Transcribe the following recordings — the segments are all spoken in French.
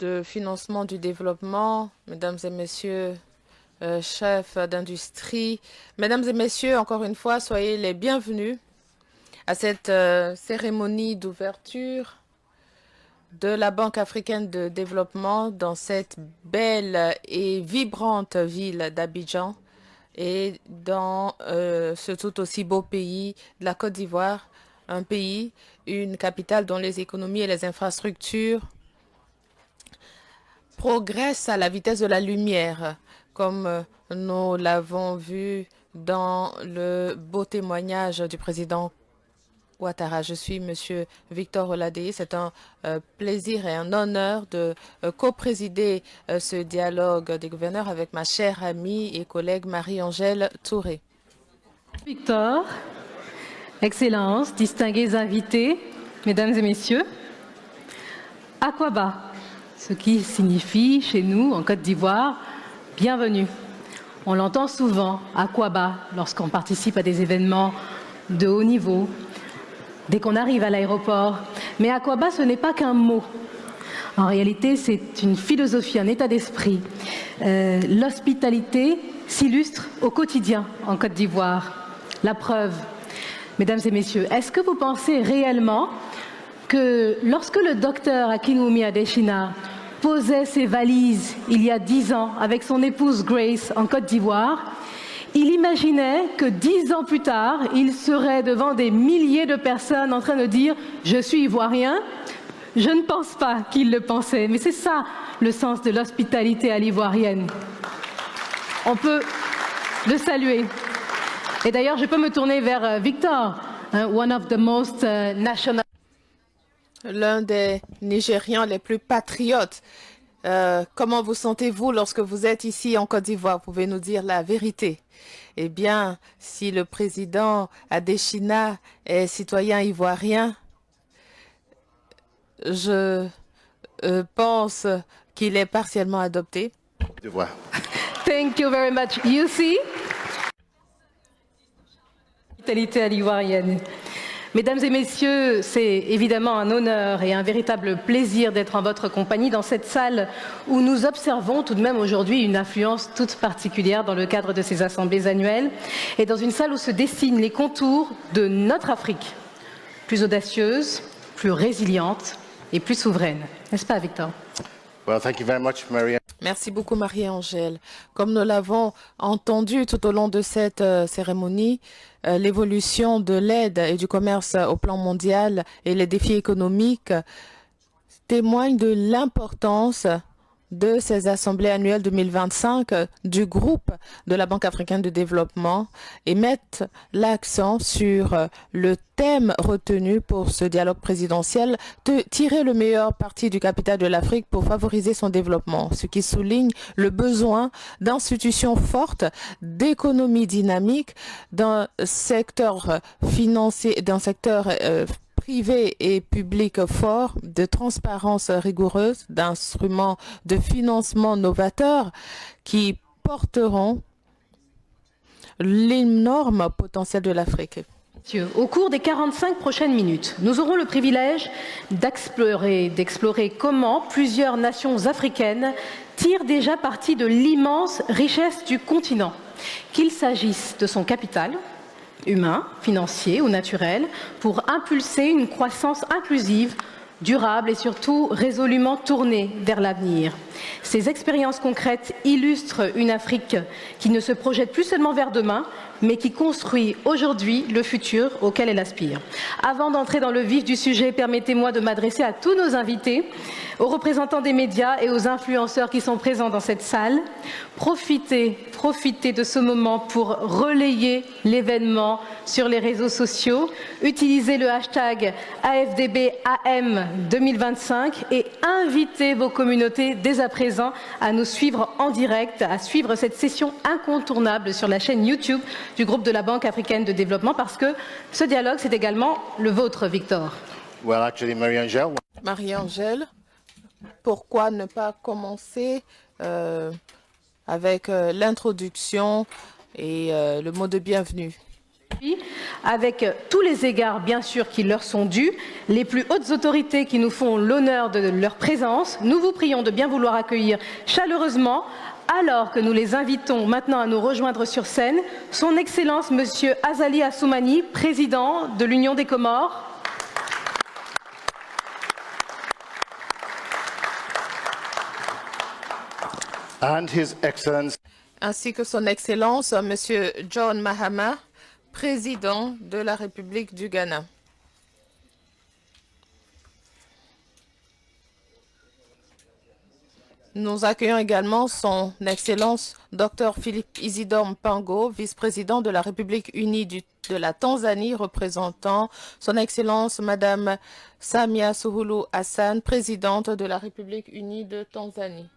de financement du développement, mesdames et messieurs, chefs d'industrie, mesdames et messieurs, encore une fois, soyez les bienvenus à cette cérémonie d'ouverture de la Banque africaine de développement dans cette belle et vibrante ville d'Abidjan et dans ce tout aussi beau pays de la Côte d'Ivoire, un pays, une capitale dont les économies et les infrastructures progressent à la vitesse de la lumière, comme nous l'avons vu dans le beau témoignage du président Ouattara. Je suis Monsieur Victor Oladei. C'est un plaisir et un honneur de co-présider ce dialogue des gouverneurs avec ma chère amie et collègue Marie-Angèle Touré. Victor, Excellences, distingués invités, Mesdames et Messieurs, Akwaba, ce qui signifie chez nous, en Côte d'Ivoire, bienvenue. On l'entend souvent, Akwaba, lorsqu'on participe à des événements de haut niveau, dès qu'on arrive à l'aéroport. Mais Akwaba, ce n'est pas qu'un mot. En réalité, c'est une philosophie, un état d'esprit. L'hospitalité s'illustre au quotidien en Côte d'Ivoire. La preuve, mesdames et messieurs, est-ce que vous pensez réellement que lorsque le docteur Akinwumi Adesina posait ses valises il y a 10 ans avec son épouse Grace en Côte d'Ivoire, il imaginait que 10 ans plus tard, il serait devant des milliers de personnes en train de dire « Je suis ivoirien ». Je ne pense pas qu'il le pensait, mais c'est ça le sens de l'hospitalité à l'ivoirienne. On peut le saluer. Et d'ailleurs, je peux me tourner vers Victor, one of the most national. L'un des Nigérians les plus patriotes. Comment vous sentez-vous lorsque vous êtes ici en Côte d'Ivoire? Pouvez nous dire la vérité? Eh bien, si le président Adesina est citoyen ivoirien, je pense qu'il est partiellement adopté. Thank you very much. You see? Hospitalité à l'ivoirienne. Mesdames et messieurs, c'est évidemment un honneur et un véritable plaisir d'être en votre compagnie dans cette salle où nous observons tout de même aujourd'hui une influence toute particulière dans le cadre de ces assemblées annuelles et dans une salle où se dessinent les contours de notre Afrique, plus audacieuse, plus résiliente et plus souveraine. N'est-ce pas, Victor? Well, thank you very much, Maria. Merci beaucoup, Marie-Angèle. Comme nous l'avons entendu tout au long de cette cérémonie, l'évolution de l'aide et du commerce au plan mondial et les défis économiques témoignent de l'importance de ces assemblées annuelles 2025 du groupe de la Banque africaine de développement et mettent l'accent sur le thème retenu pour ce dialogue présidentiel de tirer le meilleur parti du capital de l'Afrique pour favoriser son développement, ce qui souligne le besoin d'institutions fortes, d'économies dynamiques, d'un secteur financier, d'un secteur privé et public fort, de transparence rigoureuse, d'instruments de financement novateurs qui porteront l'énorme potentiel de l'Afrique. Au cours des 45 prochaines minutes, nous aurons le privilège d'explorer comment plusieurs nations africaines tirent déjà parti de l'immense richesse du continent, qu'il s'agisse de son capital, humain, financier ou naturel, pour impulser une croissance inclusive, durable et surtout résolument tournée vers l'avenir. Ces expériences concrètes illustrent une Afrique qui ne se projette plus seulement vers demain, mais qui construit aujourd'hui le futur auquel elle aspire. Avant d'entrer dans le vif du sujet, permettez-moi de m'adresser à tous nos invités, aux représentants des médias et aux influenceurs qui sont présents dans cette salle. Profitez de ce moment pour relayer l'événement sur les réseaux sociaux. Utilisez le hashtag AFDBAM 2025 et invitez vos communautés dès à présent à nous suivre en direct, à suivre cette session incontournable sur la chaîne YouTube du groupe de la Banque africaine de développement, parce que ce dialogue, c'est également le vôtre, Victor. Well, actually, Marie-Angèle. Marie-Angèle, pourquoi ne pas commencer avec l'introduction et le mot de bienvenue? avec tous les égards bien sûr qui leur sont dus, les plus hautes autorités qui nous font l'honneur de leur présence, nous vous prions de bien vouloir accueillir chaleureusement, alors que nous les invitons maintenant à nous rejoindre sur scène, son Excellence Monsieur Azali Assoumani, président de l'Union des Comores. And His Excellency ainsi que son Excellence Monsieur John Mahama, président de la République du Ghana. Nous accueillons également son Excellence Dr Philippe Isidore Mpango, vice-président de la République unie de la Tanzanie, représentant son Excellence Madame Samia Suluhu Hassan, présidente de la République unie de Tanzanie.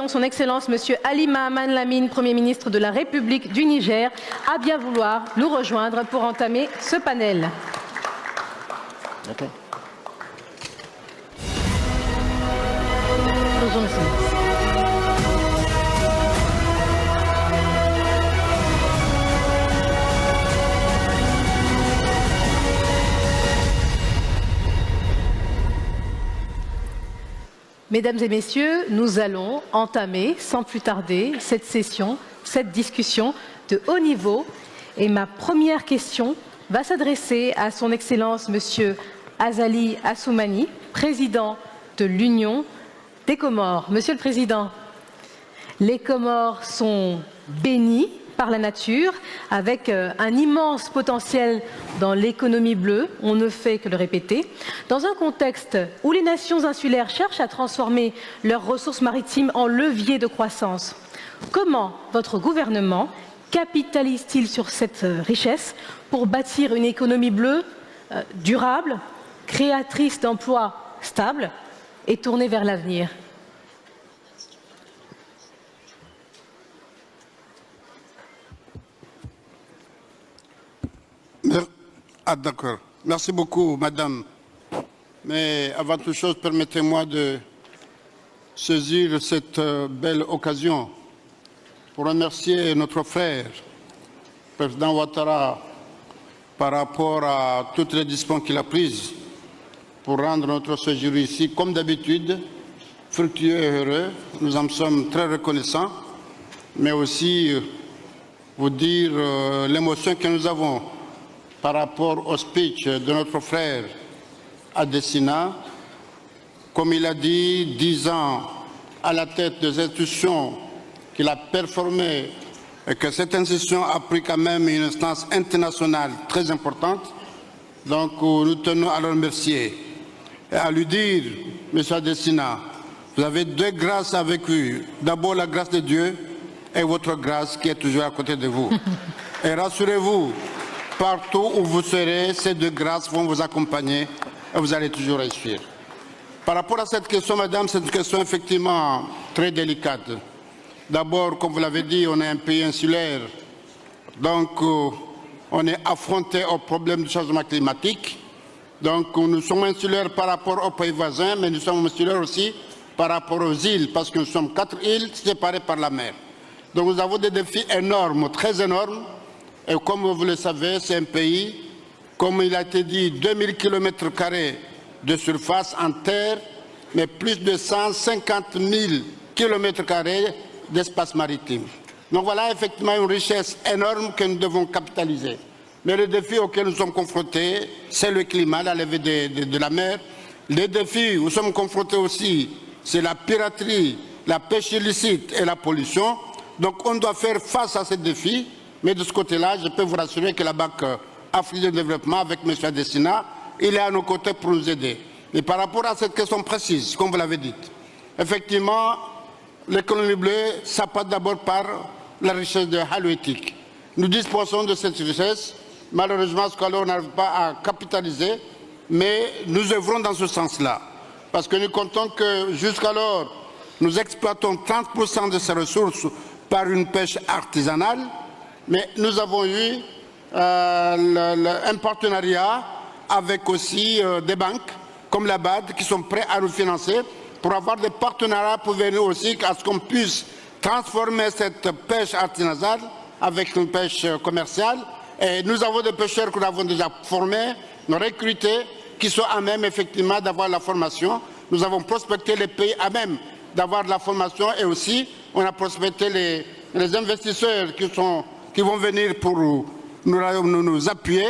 Son Excellence Monsieur Ali Mahaman Lamine, Premier ministre de la République du Niger, à bien vouloir nous rejoindre pour entamer ce panel. Okay. Mesdames et messieurs, nous allons entamer sans plus tarder cette session, cette discussion de haut niveau. Et ma première question va s'adresser à son Excellence Monsieur Azali Assoumani, président de l'Union des Comores. Monsieur le Président, les Comores sont bénies par la nature, avec un immense potentiel dans l'économie bleue, on ne fait que le répéter, dans un contexte où les nations insulaires cherchent à transformer leurs ressources maritimes en levier de croissance. Comment votre gouvernement capitalise-t-il sur cette richesse pour bâtir une économie bleue durable, créatrice d'emplois stables et tournée vers l'avenir ? Ah, d'accord. Merci beaucoup, madame. Mais avant toute chose, permettez-moi de saisir cette belle occasion pour remercier notre frère, le président Ouattara, par rapport à toutes les dispositions qu'il a prises pour rendre notre séjour ici, comme d'habitude, fructueux et heureux. Nous en sommes très reconnaissants, mais aussi vous dire l'émotion que nous avons par rapport au speech de notre frère Adesina. Comme il a dit, 10 ans à la tête des institutions qu'il a performées et que cette institution a pris quand même une instance internationale très importante. Donc nous tenons à le remercier et à lui dire, M. Adesina, vous avez deux grâces avec lui. D'abord la grâce de Dieu et votre grâce qui est toujours à côté de vous. Et rassurez-vous, partout où vous serez, ces deux grâces vont vous accompagner et vous allez toujours réussir. Par rapport à cette question, madame, c'est une question effectivement très délicate. D'abord, comme vous l'avez dit, on est un pays insulaire, donc on est affronté au problème du changement climatique. Donc nous sommes insulaires par rapport aux pays voisins, mais nous sommes insulaires aussi par rapport aux îles, parce que nous sommes 4 îles séparées par la mer. Donc nous avons des défis énormes, très énormes. Et comme vous le savez, c'est un pays, comme il a été dit, 2000 km² de surface en terre, mais plus de 150 000 km² d'espace maritime. Donc voilà effectivement une richesse énorme que nous devons capitaliser. Mais le défi auquel nous sommes confrontés, c'est le climat, la levée de la mer. Les défis où nous sommes confrontés aussi, c'est la piraterie, la pêche illicite et la pollution. Donc on doit faire face à ces défis. Mais de ce côté-là, je peux vous rassurer que la Banque africaine de développement, avec M. Adesina, il est à nos côtés pour nous aider. Et par rapport à cette question précise, comme vous l'avez dit, effectivement, l'économie bleue, ça passe d'abord par la richesse de halieutique. Nous disposons de cette richesse. Malheureusement, ce qu'on n'arrive pas à capitaliser, mais nous œuvrons dans ce sens-là. Parce que nous comptons que jusqu'alors, nous exploitons 30% de ces ressources par une pêche artisanale. Mais nous avons eu un partenariat avec aussi des banques comme la BAD qui sont prêts à nous financer pour avoir des partenariats pour venir aussi à ce qu'on puisse transformer cette pêche artisanale avec une pêche commerciale. Et nous avons des pêcheurs que nous avons déjà formés, recrutés, qui sont à même effectivement d'avoir la formation. Nous avons prospecté les pays à même d'avoir de la formation et aussi on a prospecté les investisseurs qui vont venir pour nous appuyer.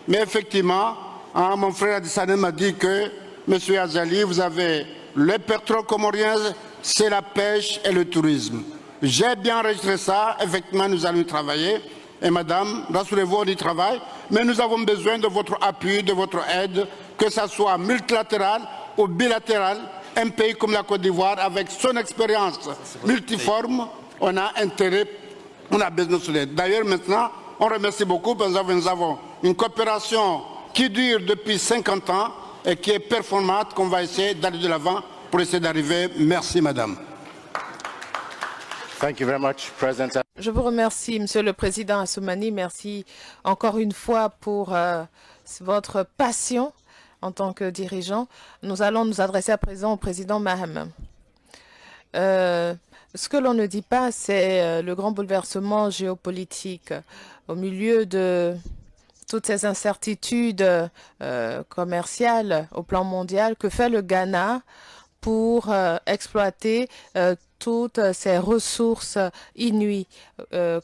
Mais effectivement, mon frère Adissane m'a dit que, M. Azali, vous avez le pétrole comorien, c'est la pêche et le tourisme. J'ai bien enregistré ça, effectivement nous allons y travailler. Et madame, rassurez-vous, on y travaille, mais nous avons besoin de votre appui, de votre aide, que ce soit multilatéral ou bilatéral. Un pays comme la Côte d'Ivoire, avec son expérience multiforme, on a intérêt, on a besoin de cela. D'ailleurs, maintenant, on remercie beaucoup parce que nous avons une coopération qui dure depuis 50 ans et qui est performante, qu'on va essayer d'aller de l'avant pour essayer d'arriver. Merci, madame. Thank you very much, President. Je vous remercie, Monsieur le Président Assoumani. Merci encore une fois pour votre passion en tant que dirigeant. Nous allons nous adresser à présent au Président Mahama. Ce que l'on ne dit pas, c'est le grand bouleversement géopolitique au milieu de toutes ces incertitudes commerciales au plan mondial. Que fait le Ghana pour exploiter toutes ces ressources inouïes?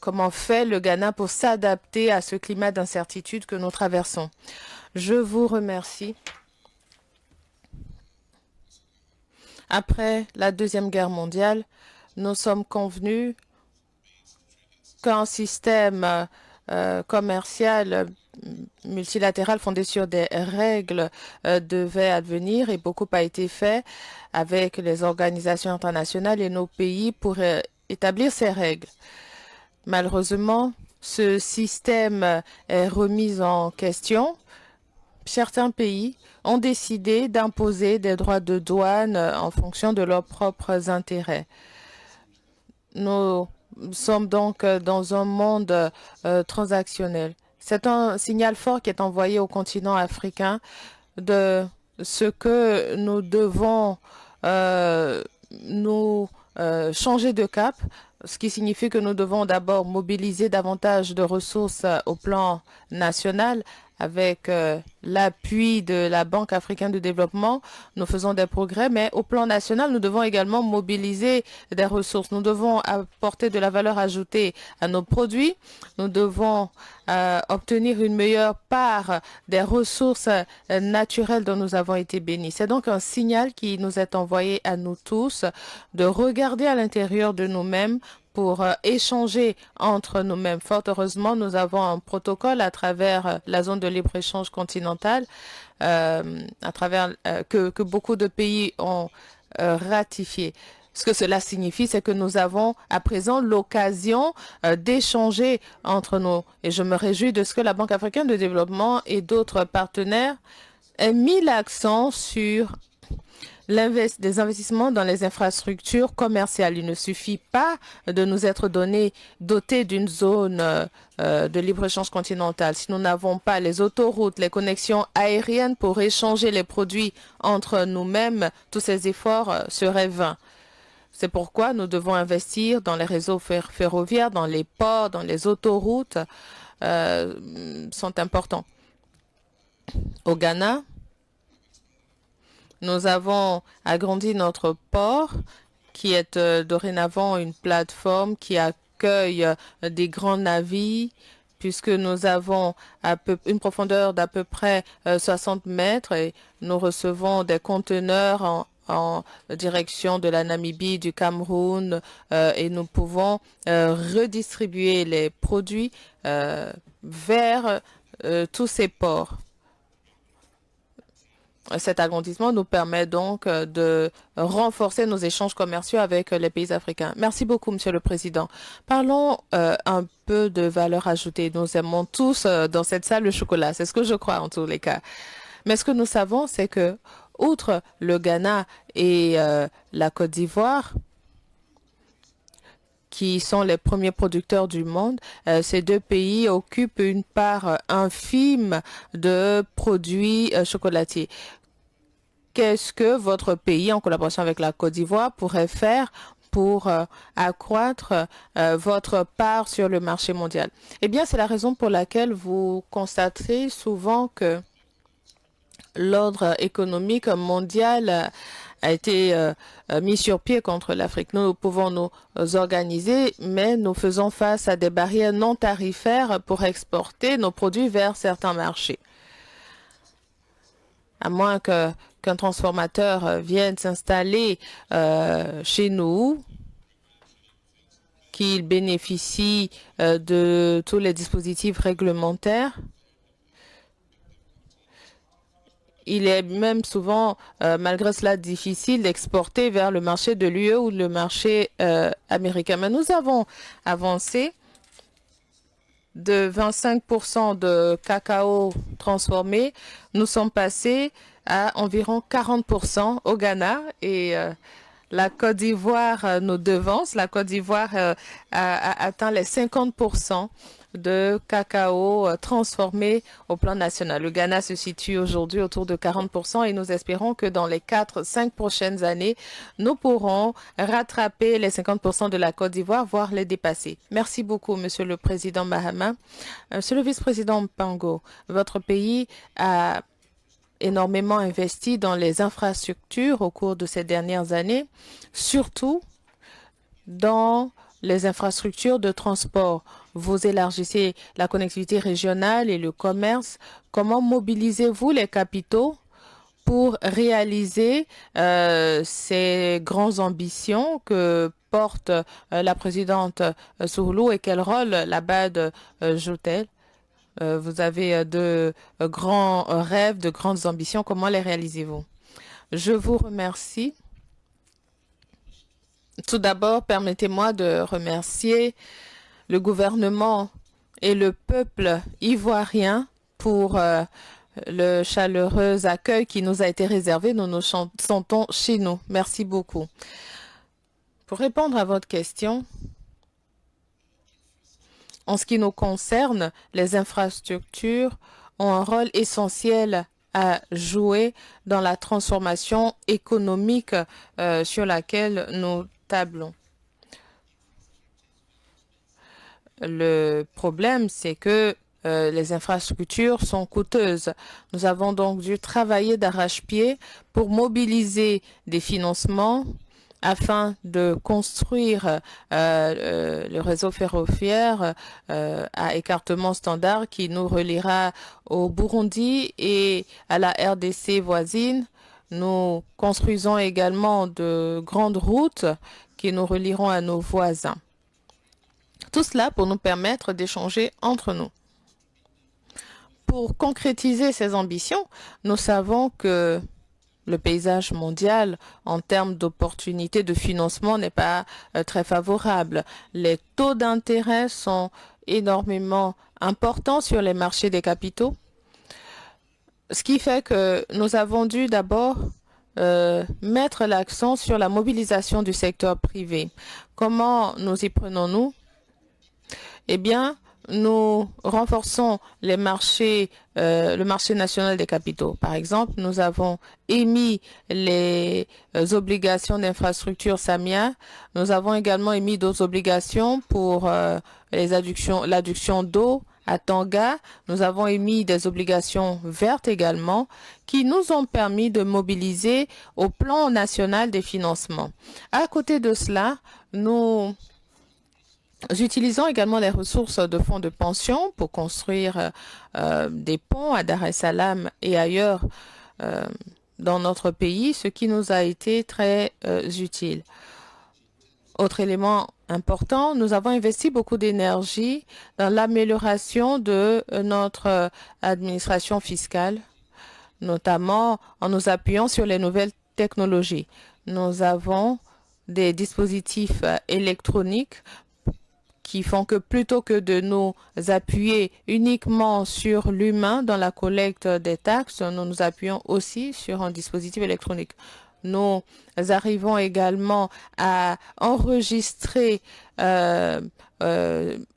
Comment fait le Ghana pour s'adapter à ce climat d'incertitude que nous traversons? Je vous remercie. Après la Deuxième Guerre mondiale, nous sommes convenus qu'un système commercial multilatéral fondé sur des règles devait advenir et beaucoup a été fait avec les organisations internationales et nos pays pour établir ces règles. Malheureusement, ce système est remis en question. Certains pays ont décidé d'imposer des droits de douane en fonction de leurs propres intérêts. Nous sommes donc dans un monde transactionnel. C'est un signal fort qui est envoyé au continent africain de ce que nous devons changer de cap, ce qui signifie que nous devons d'abord mobiliser davantage de ressources au plan national. Avec l'appui de la Banque africaine de développement, nous faisons des progrès, mais au plan national, nous devons également mobiliser des ressources. Nous devons apporter de la valeur ajoutée à nos produits. Nous devons obtenir une meilleure part des ressources naturelles dont nous avons été bénis. C'est donc un signal qui nous est envoyé à nous tous de regarder à l'intérieur de nous-mêmes pour échanger entre nous-mêmes. Fort heureusement, nous avons un protocole à travers la zone de libre-échange continentale, que beaucoup de pays ont ratifié. Ce que cela signifie, c'est que nous avons à présent l'occasion d'échanger entre nous. Et je me réjouis de ce que la Banque africaine de développement et d'autres partenaires aient mis l'accent sur des investissements dans les infrastructures commerciales. Il ne suffit pas de nous être dotés d'une zone de libre-échange continentale. Si nous n'avons pas les autoroutes, les connexions aériennes pour échanger les produits entre nous-mêmes, tous ces efforts seraient vains. C'est pourquoi nous devons investir dans les réseaux ferroviaires, dans les ports, dans les autoroutes, sont importants. Au Ghana, nous avons agrandi notre port qui est dorénavant une plateforme qui accueille des grands navires puisque nous avons une profondeur d'à peu près 60 mètres et nous recevons des conteneurs en direction de la Namibie, du Cameroun et nous pouvons redistribuer les produits vers tous ces ports. Cet agrandissement nous permet donc de renforcer nos échanges commerciaux avec les pays africains. Merci beaucoup, Monsieur le Président. Parlons un peu de valeur ajoutée. Nous aimons tous dans cette salle le chocolat. C'est ce que je crois en tous les cas. Mais ce que nous savons, c'est que, outre le Ghana et la Côte d'Ivoire, qui sont les premiers producteurs du monde, ces deux pays occupent une part infime de produits chocolatiers. Qu'est-ce que votre pays, en collaboration avec la Côte d'Ivoire, pourrait faire pour accroître votre part sur le marché mondial? Eh bien, c'est la raison pour laquelle vous constatez souvent que l'ordre économique mondial a été mis sur pied contre l'Afrique. Nous pouvons nous organiser, mais nous faisons face à des barrières non tarifaires pour exporter nos produits vers certains marchés. À moins qu'un transformateur vienne s'installer chez nous, qu'il bénéficie de tous les dispositifs réglementaires, il est même souvent, malgré cela, difficile d'exporter vers le marché de l'UE ou le marché américain. Mais nous avons avancé de 25% de cacao transformé. Nous sommes passés à environ 40% au Ghana et la Côte d'Ivoire nous devance. La Côte d'Ivoire a atteint les 50% de cacao transformé au plan national. Le Ghana se situe aujourd'hui autour de 40% et nous espérons que dans les 4-5 prochaines années, nous pourrons rattraper les 50% de la Côte d'Ivoire, voire les dépasser. Merci beaucoup, Monsieur le Président Mahama. Monsieur le Vice-président Mpango, votre pays a énormément investi dans les infrastructures au cours de ces dernières années, surtout dans les infrastructures de transport. Vous élargissez la connectivité régionale et le commerce. Comment mobilisez-vous les capitaux pour réaliser ces grandes ambitions que porte la présidente Soulou et quel rôle l'Abad joue-t-elle? Vous avez de grands rêves, de grandes ambitions. Comment les réalisez-vous? Je vous remercie. Tout d'abord, permettez-moi de remercier le gouvernement et le peuple ivoirien pour le chaleureux accueil qui nous a été réservé. Nous nous sentons chez nous. Merci beaucoup. Pour répondre à votre question, en ce qui nous concerne, les infrastructures ont un rôle essentiel à jouer dans la transformation économique sur laquelle nous tablons. Le problème, c'est que les infrastructures sont coûteuses. Nous avons donc dû travailler d'arrache-pied pour mobiliser des financements afin de construire le réseau ferroviaire à écartement standard qui nous reliera au Burundi et à la RDC voisine. Nous construisons également de grandes routes qui nous relieront à nos voisins. Tout cela pour nous permettre d'échanger entre nous. Pour concrétiser ces ambitions, nous savons que le paysage mondial en termes d'opportunités de financement n'est pas très favorable. Les taux d'intérêt sont énormément importants sur les marchés des capitaux, ce qui fait que nous avons dû d'abord mettre l'accent sur la mobilisation du secteur privé. Comment nous y prenons-nous? Eh bien, nous renforçons les marchés, le marché national des capitaux. Par exemple, nous avons émis les obligations d'infrastructure SAMIA. Nous avons également émis d'autres obligations pour l'adduction d'eau à Tanga. Nous avons émis des obligations vertes également qui nous ont permis de mobiliser au plan national des financements. À côté de cela, nous utilisons également les ressources de fonds de pension pour construire des ponts à Dar es Salaam et ailleurs dans notre pays, ce qui nous a été très utile. Autre élément important, nous avons investi beaucoup d'énergie dans l'amélioration de notre administration fiscale, notamment en nous appuyant sur les nouvelles technologies. Nous avons des dispositifs électroniques qui font que plutôt que de nous appuyer uniquement sur l'humain dans la collecte des taxes, nous nous appuyons aussi sur un dispositif électronique. Nous arrivons également à enregistrer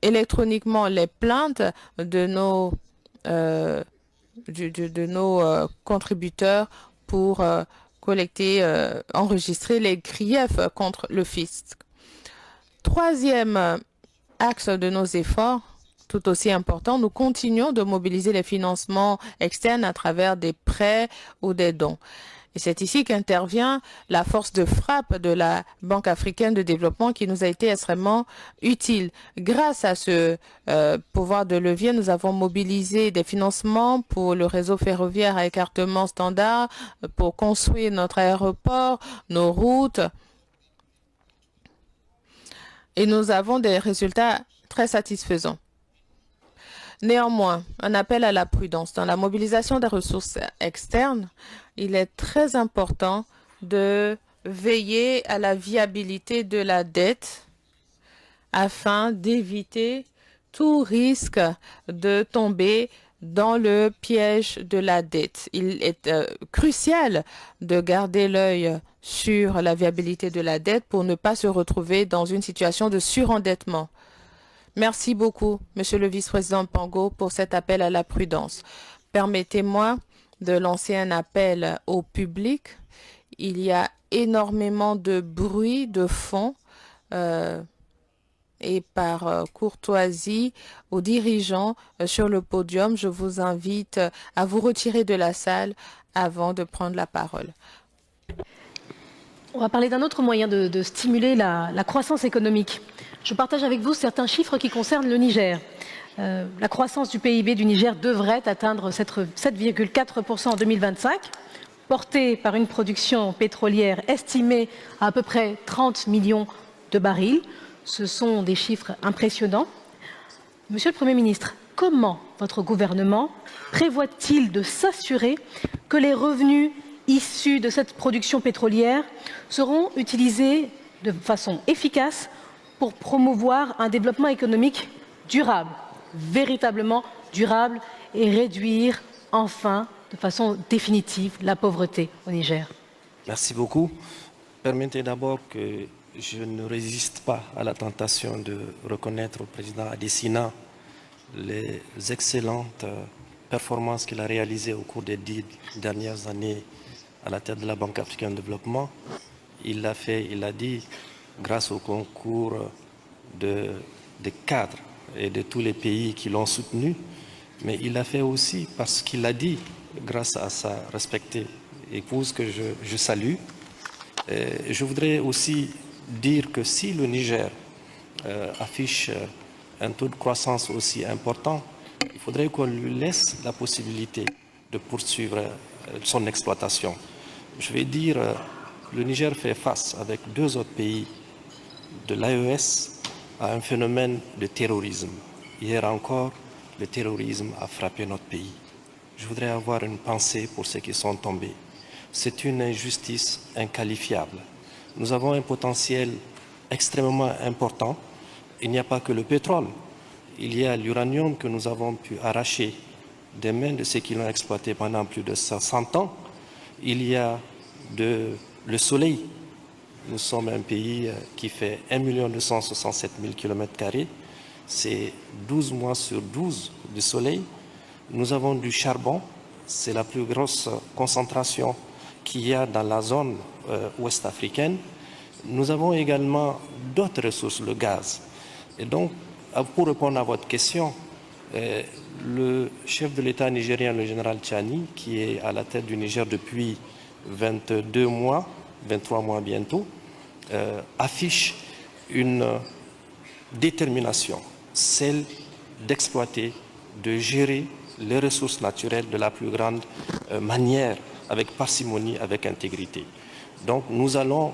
électroniquement les plaintes de nos contributeurs pour collecter, enregistrer les griefs contre le fisc. Troisième axe de nos efforts, tout aussi important, nous continuons de mobiliser les financements externes à travers des prêts ou des dons. Et c'est ici qu'intervient la force de frappe de la Banque africaine de développement qui nous a été extrêmement utile. Grâce à ce pouvoir de levier, nous avons mobilisé des financements pour le réseau ferroviaire à écartement standard, pour construire notre aéroport, nos routes. Et nous avons des résultats très satisfaisants. Néanmoins, un appel à la prudence. Dans la mobilisation des ressources externes, il est très important de veiller à la viabilité de la dette afin d'éviter tout risque de tomber dans le piège de la dette. Il est crucial de garder l'œil sur la viabilité de la dette pour ne pas se retrouver dans une situation de surendettement. Merci beaucoup, Monsieur le Vice-président Pango, pour cet appel à la prudence. Permettez-moi de lancer un appel au public. Il y a énormément de bruit de fond et par courtoisie aux dirigeants sur le podium, je vous invite à vous retirer de la salle avant de prendre la parole. On va parler d'un autre moyen de stimuler la croissance économique. Je partage avec vous certains chiffres qui concernent le Niger. La croissance du PIB du Niger devrait atteindre 7,4% en 2025, portée par une production pétrolière estimée à peu près 30 millions de barils. Ce sont des chiffres impressionnants. Monsieur le Premier ministre, comment votre gouvernement prévoit-il de s'assurer que les revenus issus de cette production pétrolière seront utilisés de façon efficace pour promouvoir un développement économique durable, véritablement durable, et réduire enfin de façon définitive la pauvreté au Niger? Merci beaucoup. Permettez d'abord que je ne résiste pas à la tentation de reconnaître au président Adesina les excellentes performances qu'il a réalisées au cours des 10 dernières années à la tête de la Banque africaine de développement. Il l'a fait, il l'a dit, grâce au concours des cadres et de tous les pays qui l'ont soutenu, mais il l'a fait aussi parce qu'il l'a dit, grâce à sa respectée épouse que je salue. Je voudrais aussi dire que si le Niger affiche un taux de croissance aussi important, il faudrait qu'on lui laisse la possibilité de poursuivre son exploitation. Je vais dire, le Niger fait face avec 2 autres pays de l'AES à un phénomène de terrorisme. Hier encore, le terrorisme a frappé notre pays. Je voudrais avoir une pensée pour ceux qui sont tombés. C'est une injustice inqualifiable. Nous avons un potentiel extrêmement important. Il n'y a pas que le pétrole. Il y a l'uranium que nous avons pu arracher des mains de ceux qui l'ont exploité pendant plus de 100 ans. Il y a le soleil. Nous sommes un pays qui fait 1 267 000 km². C'est 12 mois sur 12 du soleil. Nous avons du charbon. C'est la plus grosse concentration qu'il y a dans la zone ouest africaine. Nous avons également d'autres ressources, le gaz. Et donc, pour répondre à votre question, le chef de l'État nigérien, le général Tchani, qui est à la tête du Niger depuis 22 mois, 23 mois bientôt, affiche une détermination, celle d'exploiter, de gérer les ressources naturelles de la plus grande manière, avec parcimonie, avec intégrité. Donc nous allons,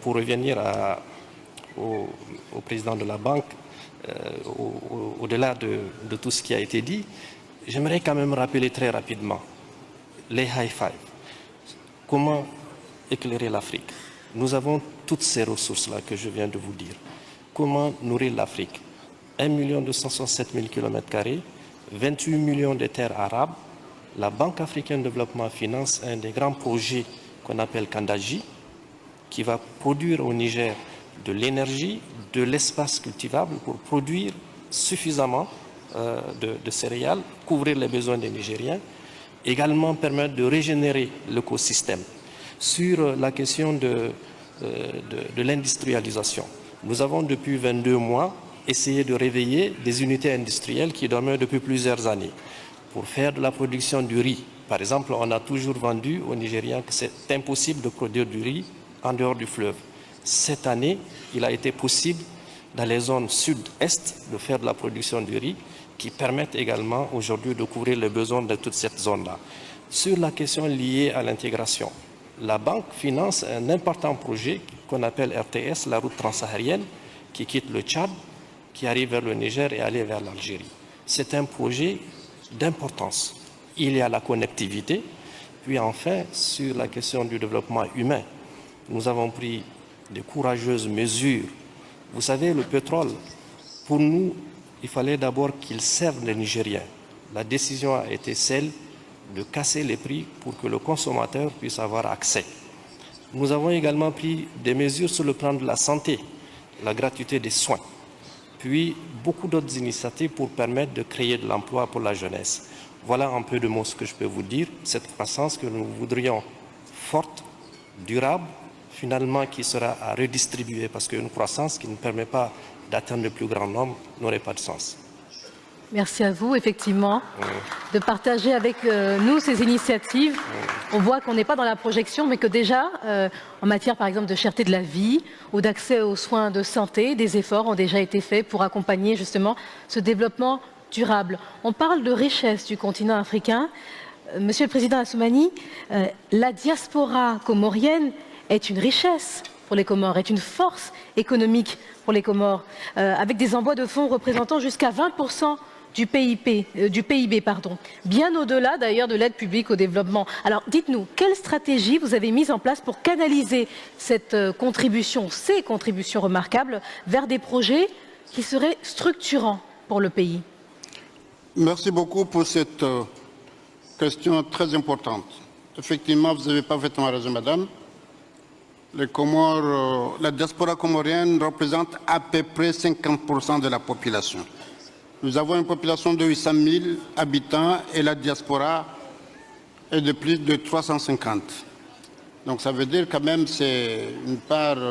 pour revenir au président de la banque, au-delà de tout ce qui a été dit, j'aimerais quand même rappeler très rapidement les high five. Comment éclairer l'Afrique? Nous avons toutes ces ressources-là que je viens de vous dire. Comment nourrir l'Afrique? 1 267 000 km², 28 millions de terres arables. La Banque africaine de développement finance un des grands projets qu'on appelle Kandaji, qui va produire au Niger de l'énergie, de l'espace cultivable pour produire suffisamment de céréales, couvrir les besoins des Nigériens, également permettre de régénérer l'écosystème. Sur la question de l'industrialisation, Nous avons depuis 22 mois essayé de réveiller des unités industrielles qui dormaient depuis plusieurs années pour faire de la production du riz. Par exemple, on a toujours vendu aux Nigériens que c'est impossible de produire du riz en dehors du fleuve. Cette année, il a été possible dans les zones sud-est de faire de la production du riz qui permettent également aujourd'hui de couvrir les besoins de toute cette zone-là. Sur la question liée à l'intégration, la banque finance un important projet qu'on appelle RTS, la route transsaharienne, qui quitte le Tchad, qui arrive vers le Niger et aller vers l'Algérie. C'est un projet d'importance. Il y a la connectivité, puis enfin, sur la question du développement humain, nous avons pris de courageuses mesures. Vous savez, le pétrole, pour nous, il fallait d'abord qu'il serve les Nigériens. La décision a été celle de casser les prix pour que le consommateur puisse avoir accès. Nous avons également pris des mesures sur le plan de la santé, la gratuité des soins, puis beaucoup d'autres initiatives pour permettre de créer de l'emploi pour la jeunesse. Voilà un peu de mots ce que je peux vous dire. Cette croissance que nous voudrions forte, durable, finalement qui sera à redistribuer parce qu'une croissance qui ne permet pas d'atteindre le plus grand nombre n'aurait pas de sens. Merci à vous, effectivement, de partager avec nous ces initiatives. On voit qu'on n'est pas dans la projection, mais que déjà, en matière, par exemple, de cherté de la vie ou d'accès aux soins de santé, des efforts ont déjà été faits pour accompagner justement ce développement durable. On parle de richesse du continent africain. Monsieur le Président Assoumani, la diaspora comorienne est une richesse pour les Comores, est une force économique pour les Comores, avec des envois de fonds représentant jusqu'à 20% du PIB, bien au-delà d'ailleurs de l'aide publique au développement. Alors dites-nous, quelle stratégie vous avez mise en place pour canaliser cette contribution, ces contributions remarquables, vers des projets qui seraient structurants pour le pays? Merci beaucoup pour cette question très importante. Effectivement, vous avez parfaitement raison, madame. Les Comores, la diaspora comorienne représente à peu près 50% de la population. Nous avons une population de 800 000 habitants et la diaspora est de plus de 350. Donc ça veut dire quand même que c'est une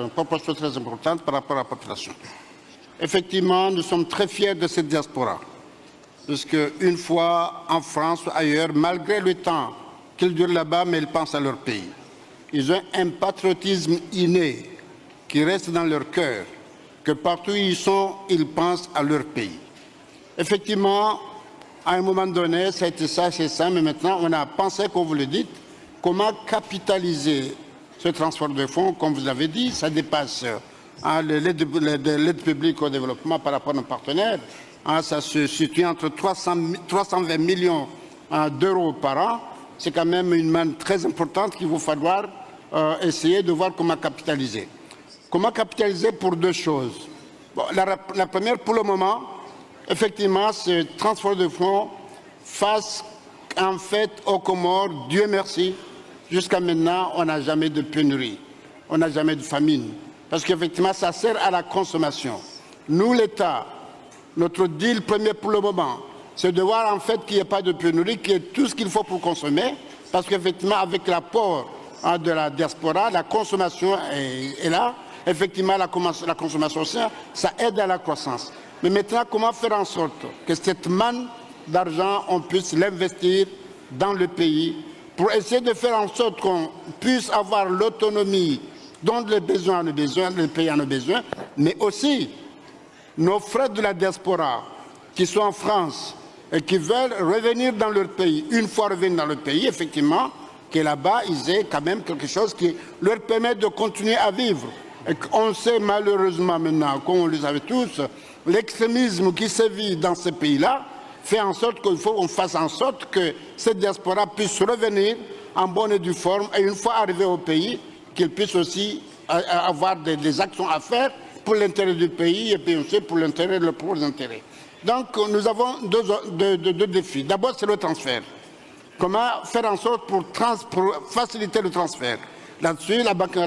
proportion très importante par rapport à la population. Effectivement, nous sommes très fiers de cette diaspora. Parce qu'une fois en France ou ailleurs, malgré le temps qu'ils durent là-bas, mais ils pensent à leur pays. Ils ont un patriotisme inné qui reste dans leur cœur, que partout où ils sont, ils pensent à leur pays. Effectivement, à un moment donné, ça a été ça, c'est ça, mais maintenant, on a pensé, comme vous le dites, comment capitaliser ce transfert de fonds, comme vous avez dit, ça dépasse l'aide publique au développement par rapport à nos partenaires. Ça se situe entre 320 millions d'euros par an. C'est quand même une manne très importante qu'il va falloir essayer de voir comment capitaliser. Comment capitaliser pour deux choses. Bon, la première, pour le moment, effectivement, ce transfert de fonds face en fait aux Comores, Dieu merci, jusqu'à maintenant, on n'a jamais de pénurie, on n'a jamais de famine. Parce qu'effectivement, ça sert à la consommation. Nous, l'État, notre deal premier pour le moment, c'est de voir en fait qu'il n'y ait pas de pénurie, qu'il y ait tout ce qu'il faut pour consommer, parce qu'effectivement, avec l'apport de la diaspora, la consommation est là. Effectivement, la consommation, ça aide à la croissance. Mais maintenant, comment faire en sorte que cette manne d'argent, on puisse l'investir dans le pays pour essayer de faire en sorte qu'on puisse avoir l'autonomie dont les besoins, le pays en a besoin, mais aussi nos frères de la diaspora qui sont en France et qui veulent revenir dans leur pays, une fois revenus dans leur pays, effectivement, que là-bas, ils aient quand même quelque chose qui leur permet de continuer à vivre. Et on sait malheureusement maintenant, comme on le savait tous, l'extrémisme qui sévit dans ces pays-là fait en sorte qu'il faut qu'on fasse en sorte que cette diaspora puisse revenir en bonne et due forme et une fois arrivé au pays, qu'ils puissent aussi avoir des actions à faire pour l'intérêt du pays et puis aussi pour l'intérêt de leurs propres intérêts. Donc nous avons deux défis. D'abord, c'est le transfert. Comment faire en sorte pour faciliter le transfert. Là-dessus, la Banque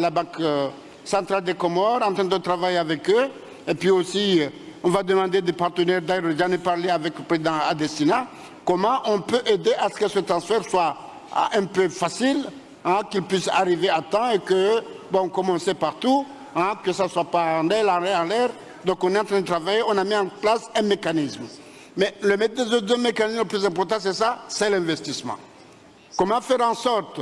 centrale des Comores est en train de travailler avec eux. Et puis aussi, on va demander des partenaires, d'ailleurs j'en ai parlé avec le président Adesina, comment on peut aider à ce que ce transfert soit un peu facile, qu'il puisse arriver à temps et que, bon, comme on sait partout, hein, que ça ne soit pas en l'air. Donc on est en train de travailler, on a mis en place un mécanisme. Mais le deuxième mécanisme le plus important, c'est ça, c'est l'investissement. Comment faire en sorte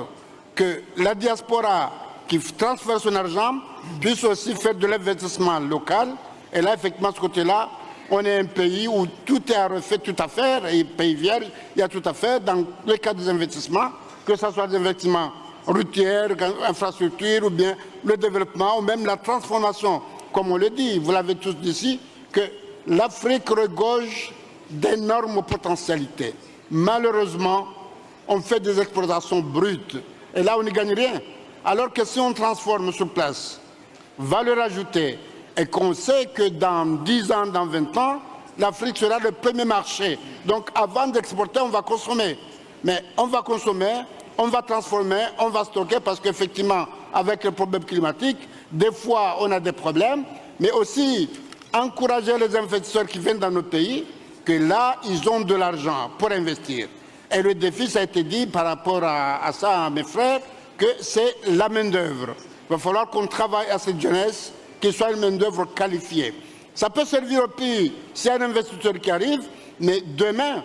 que la diaspora qui transfère son argent puisse aussi faire de l'investissement local. Et là, effectivement, de ce côté-là, on est un pays où tout est à refaire, tout à faire, et pays vierge, il y a tout à faire dans le cas des investissements, que ce soit des investissements routiers, infrastructures, ou bien le développement, ou même la transformation. Comme on le dit, vous l'avez tous dit ici, que l'Afrique regorge d'énormes potentialités. Malheureusement, on fait des exploitations brutes, et là, on n'y gagne rien. Alors que si on transforme sur place, valeur ajoutée, et qu'on sait que dans 10 ans, dans 20 ans, l'Afrique sera le premier marché. Donc avant d'exporter, on va consommer. Mais on va consommer, on va transformer, on va stocker, parce qu'effectivement, avec le problème climatique, des fois on a des problèmes, mais aussi encourager les investisseurs qui viennent dans nos pays, que là, ils ont de l'argent pour investir. Et le défi, ça a été dit par rapport à ça, à mes frères, que c'est la main-d'œuvre. Il va falloir qu'on travaille à cette jeunesse, qu'il soit une main-d'œuvre qualifiée. Ça peut servir au pays s'il y a un investisseur qui arrive, mais demain,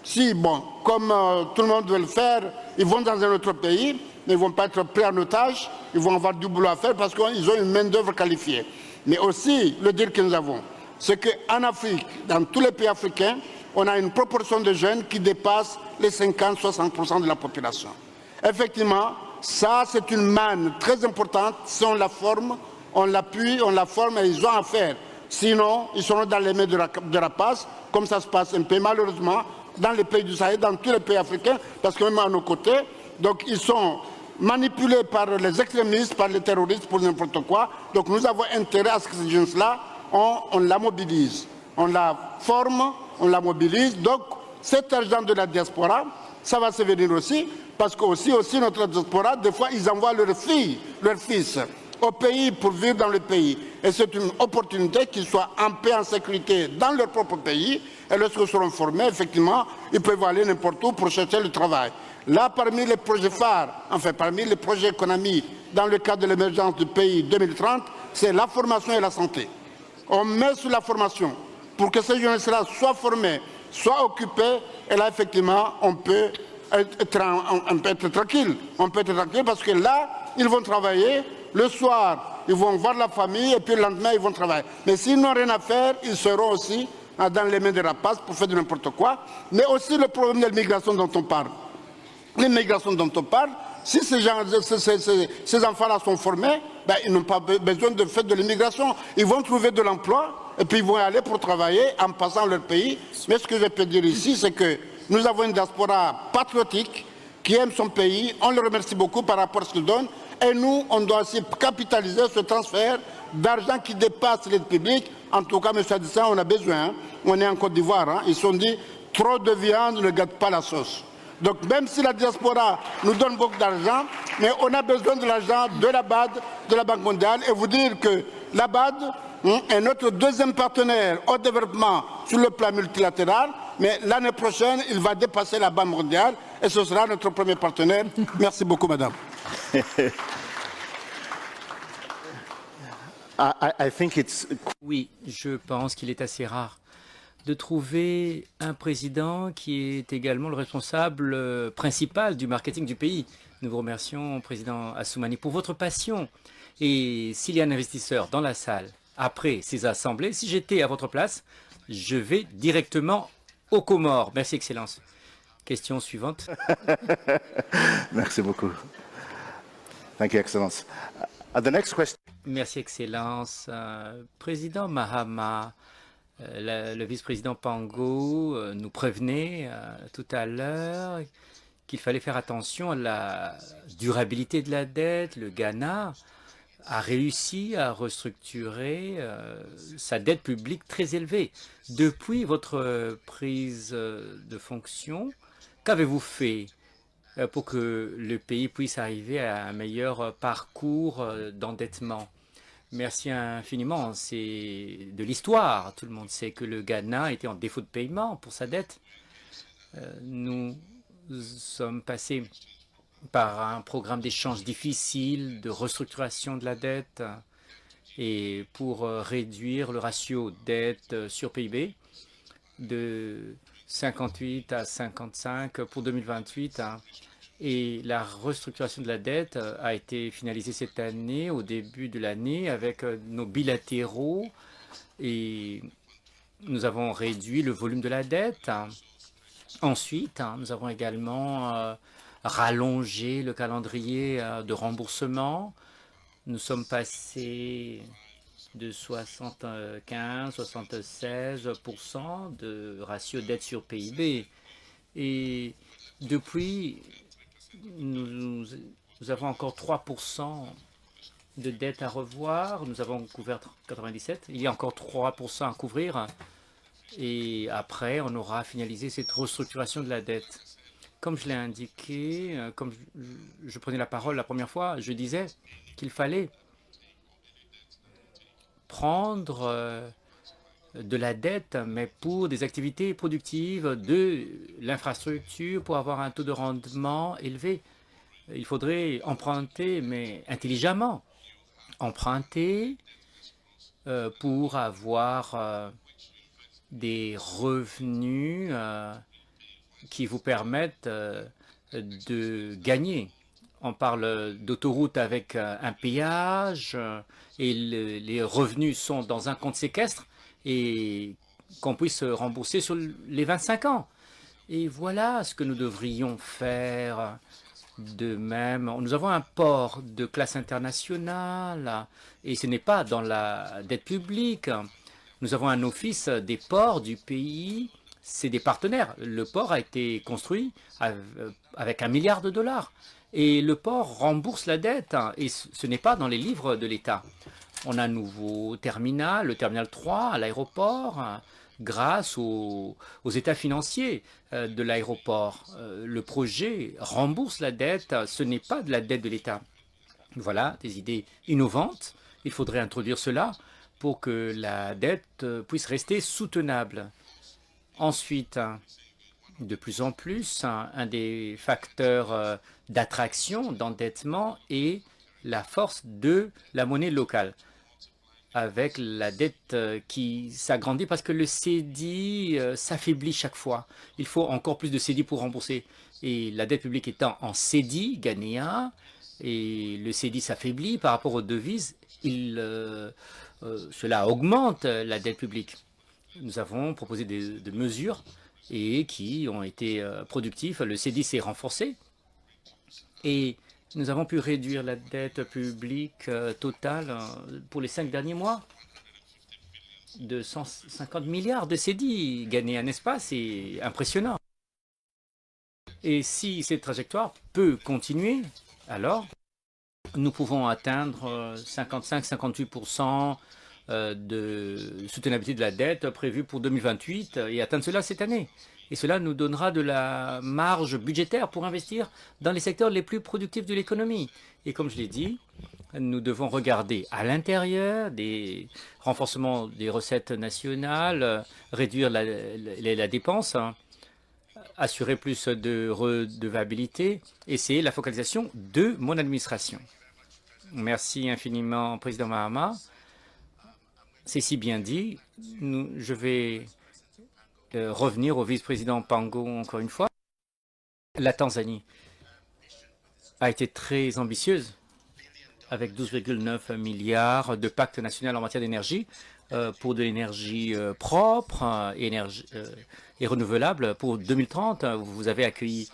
si, bon, comme tout le monde veut le faire, ils vont dans un autre pays, mais ils ne vont pas être pris en otage, ils vont avoir du boulot à faire parce qu'ils ont une main-d'œuvre qualifiée. Mais aussi, le dire que nous avons, c'est qu'en Afrique, dans tous les pays africains, on a une proportion de jeunes qui dépasse les 50-60% de la population. Effectivement, ça, c'est une manne très importante. Si on la forme, on l'appuie, on la forme et ils ont à faire. Sinon, ils seront dans les mains de rapaces, comme ça se passe un peu malheureusement dans les pays du Sahel, dans tous les pays africains, parce que même à nos côtés, donc ils sont manipulés par les extrémistes, par les terroristes, pour n'importe quoi. Donc nous avons intérêt à ce que ces jeunes-là, on la mobilise. On la forme, on la mobilise. Donc cet argent de la diaspora, ça va se venir aussi, parce que aussi notre diaspora, des fois, ils envoient leurs filles, leurs fils au pays pour vivre dans le pays. Et c'est une opportunité qu'ils soient en paix, en sécurité dans leur propre pays. Et lorsqu'ils seront formés, effectivement, ils peuvent aller n'importe où pour chercher le travail. Là, parmi les projets phares, enfin parmi les projets économiques dans le cadre de l'émergence du pays 2030, c'est la formation et la santé. On met sur la formation pour que ces jeunes-là soient formés, soient occupés, et là, effectivement, on peut être tranquille. On peut être tranquille parce que là, ils vont travailler. Le soir, ils vont voir la famille et puis le lendemain, ils vont travailler. Mais s'ils n'ont rien à faire, ils seront aussi dans les mains des rapaces pour faire de n'importe quoi. Mais aussi le problème de l'immigration dont on parle. L'immigration dont on parle, si ces enfants-là sont formés, ben, ils n'ont pas besoin de faire de l'immigration. Ils vont trouver de l'emploi et puis ils vont aller pour travailler en passant leur pays. Mais ce que je peux dire ici, c'est que nous avons une diaspora patriotique qui aime son pays. On le remercie beaucoup par rapport à ce qu'il donne. Et nous, on doit aussi capitaliser ce transfert d'argent qui dépasse l'aide publique. En tout cas, M. Adissa, on a besoin. Hein. On est en Côte d'Ivoire. Hein. Ils sont dit, trop de viande ne gâte pas la sauce. Donc même si la diaspora nous donne beaucoup d'argent, mais on a besoin de l'argent de la BAD, de la Banque mondiale. Et vous dire que la BAD est notre deuxième partenaire au développement sur le plan multilatéral. Mais l'année prochaine, il va dépasser la Banque mondiale et ce sera notre premier partenaire. Merci beaucoup, madame. I think it's... Oui, je pense qu'il est assez rare de trouver un président qui est également le responsable principal du marketing du pays. Nous vous remercions, président Assoumani, pour votre passion. Et s'il y a un investisseur dans la salle, après ces assemblées, si j'étais à votre place, je vais directement aux Comores. Merci, Excellence. Question suivante. Merci beaucoup. Thank you, Excellence. The next question. Merci, Excellence. Président Mahama, le vice-président Pango nous prévenait tout à l'heure qu'il fallait faire attention à la durabilité de la dette. Le Ghana a réussi à restructurer sa dette publique très élevée. Depuis votre prise de fonction, qu'avez-vous fait pour que le pays puisse arriver à un meilleur parcours d'endettement? Merci infiniment. C'est de l'histoire. Tout le monde sait que le Ghana était en défaut de paiement pour sa dette. Nous sommes passés par un programme d'échange difficile, de restructuration de la dette. et pour réduire le ratio dette sur PIB de 58 à 55 pour 2028. Et la restructuration de la dette a été finalisée cette année, au début de l'année, avec nos bilatéraux. Et nous avons réduit le volume de la dette. Ensuite, nous avons également rallongé le calendrier de remboursement. Nous sommes passés de 75-76% de ratio dette sur PIB. Et depuis, nous avons encore 3% de dette à revoir. Nous avons couvert 97. Il y a encore 3% à couvrir. Et après, on aura finalisé cette restructuration de la dette. Comme je l'ai indiqué, comme je prenais la parole la première fois, je disais qu'il fallait prendre de la dette, mais pour des activités productives, de l'infrastructure, pour avoir un taux de rendement élevé. Il faudrait emprunter, mais intelligemment. Emprunter pour avoir des revenus qui vous permettent de gagner. On parle d'autoroute avec un péage et les revenus sont dans un compte séquestre et qu'on puisse rembourser sur les 25 ans. Et voilà ce que nous devrions faire. De même, nous avons un port de classe internationale et ce n'est pas dans la dette publique. Nous avons un office des ports du pays, c'est des partenaires. Le port a été construit avec $1 milliard et le port rembourse la dette et ce n'est pas dans les livres de l'État. On a un nouveau terminal, le terminal 3 à l'aéroport, grâce aux états financiers de l'aéroport. Le projet rembourse la dette, ce n'est pas de la dette de l'État. Voilà des idées innovantes. Il faudrait introduire cela pour que la dette puisse rester soutenable. Ensuite, de plus en plus, un des facteurs d'attraction, d'endettement est la force de la monnaie locale, avec la dette qui s'agrandit parce que le CEDI s'affaiblit chaque fois. Il faut encore plus de CEDI pour rembourser. Et la dette publique étant en CEDI ghanéen, et le CEDI s'affaiblit par rapport aux devises, cela augmente la dette publique. Nous avons proposé des mesures et qui ont été productifs. Le CEDI s'est renforcé et nous avons pu réduire la dette publique totale pour les 5 derniers mois de 150 milliards de CEDI gagnés, n'est-ce pas? C'est impressionnant. Et si cette trajectoire peut continuer, alors nous pouvons atteindre 55-58% de soutenabilité de la dette prévue pour 2028 et atteindre cela cette année. Et cela nous donnera de la marge budgétaire pour investir dans les secteurs les plus productifs de l'économie. Et comme je l'ai dit, nous devons regarder à l'intérieur des renforcements des recettes nationales, réduire la dépense, assurer plus de redevabilité, et c'est la focalisation de mon administration. Merci infiniment, Président Mahama. C'est si bien dit. Je vais revenir au vice-président Pango encore une fois. La Tanzanie a été très ambitieuse avec 12,9 milliards de pacte national en matière d'énergie pour de l'énergie propre et renouvelable pour 2030. Vous avez accueilli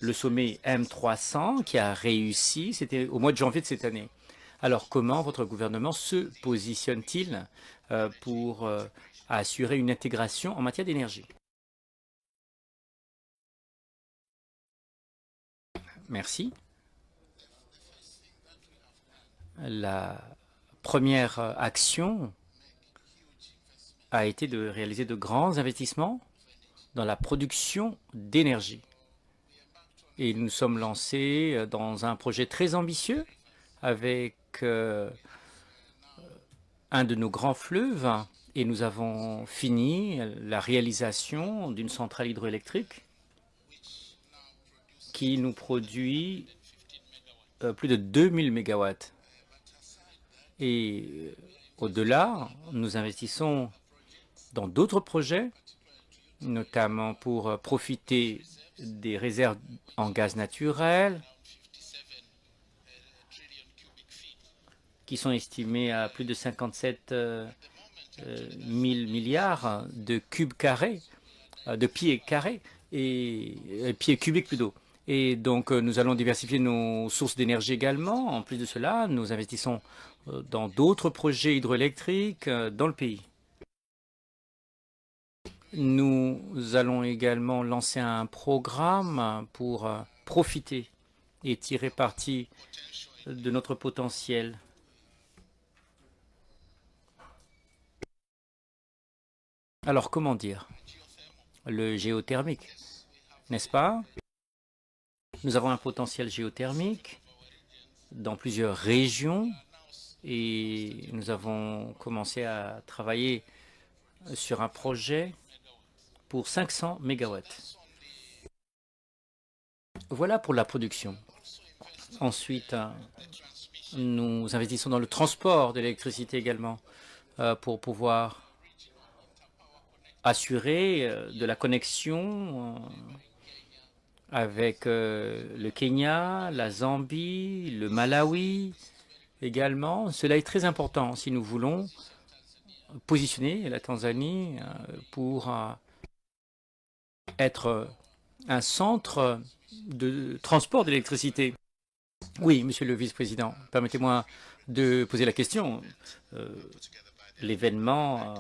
le sommet M300 qui a réussi. C'était au mois de janvier de cette année. Alors, comment votre gouvernement se positionne-t-il pour assurer une intégration en matière d'énergie? Merci. La première action a été de réaliser de grands investissements dans la production d'énergie. Et nous sommes lancés dans un projet très ambitieux avec un de nos grands fleuves et nous avons fini la réalisation d'une centrale hydroélectrique qui nous produit plus de 2000 mégawatts. Et Au-delà, nous investissons dans d'autres projets, notamment pour profiter des réserves en gaz naturel, qui sont estimées à plus de 57 000 milliards de cubes carrés, de pieds carrés, et pieds cubiques plutôt. Et donc, nous allons diversifier nos sources d'énergie également. En plus de cela, nous investissons dans d'autres projets hydroélectriques dans le pays. Nous allons également lancer un programme pour profiter et tirer parti de notre potentiel. Alors, comment dire? Le géothermique, n'est-ce pas? Nous avons un potentiel géothermique dans plusieurs régions et nous avons commencé à travailler sur un projet pour 500 mégawatts. Voilà pour la production. Ensuite, nous investissons dans le transport de l'électricité également pour pouvoir assurer de la connexion avec le Kenya, la Zambie, le Malawi également. Cela est très important si nous voulons positionner la Tanzanie pour être un centre de transport d'électricité. Oui, monsieur le vice-président, permettez-moi de poser la question. L'événement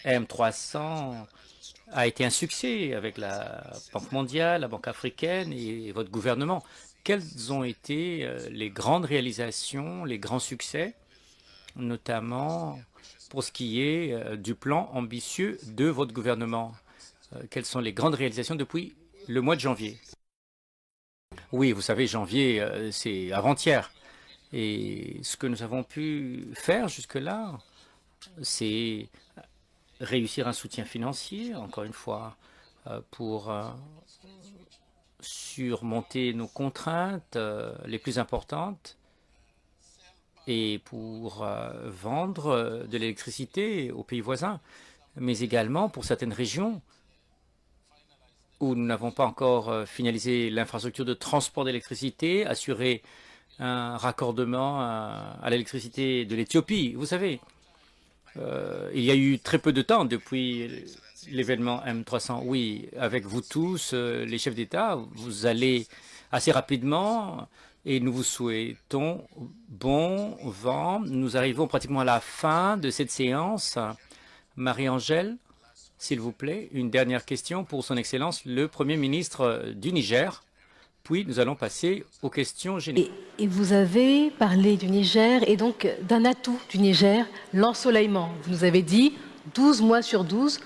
M300 a été un succès avec la Banque mondiale, la Banque africaine et votre gouvernement. Quelles ont été les grandes réalisations, les grands succès, notamment pour ce qui est du plan ambitieux de votre gouvernement? Quelles sont les grandes réalisations depuis le mois de janvier? Oui, vous savez, janvier, c'est avant-hier. Et ce que nous avons pu faire jusque-là, c'est réussir un soutien financier, encore une fois, pour surmonter nos contraintes les plus importantes et pour vendre de l'électricité aux pays voisins, mais également pour certaines régions où nous n'avons pas encore finalisé l'infrastructure de transport d'électricité, assurer un raccordement à l'électricité de l'Éthiopie. Vous savez, il y a eu très peu de temps depuis l'événement M300. Oui, avec vous tous, les chefs d'État, vous allez assez rapidement et nous vous souhaitons bon vent. Nous arrivons pratiquement à la fin de cette séance. Marie-Angèle, s'il vous plaît, une dernière question pour son Excellence, le Premier ministre du Niger. Puis nous allons passer aux questions générales. Et vous avez parlé du Niger et donc d'un atout du Niger, l'ensoleillement. Vous nous avez dit 12 mois sur 12,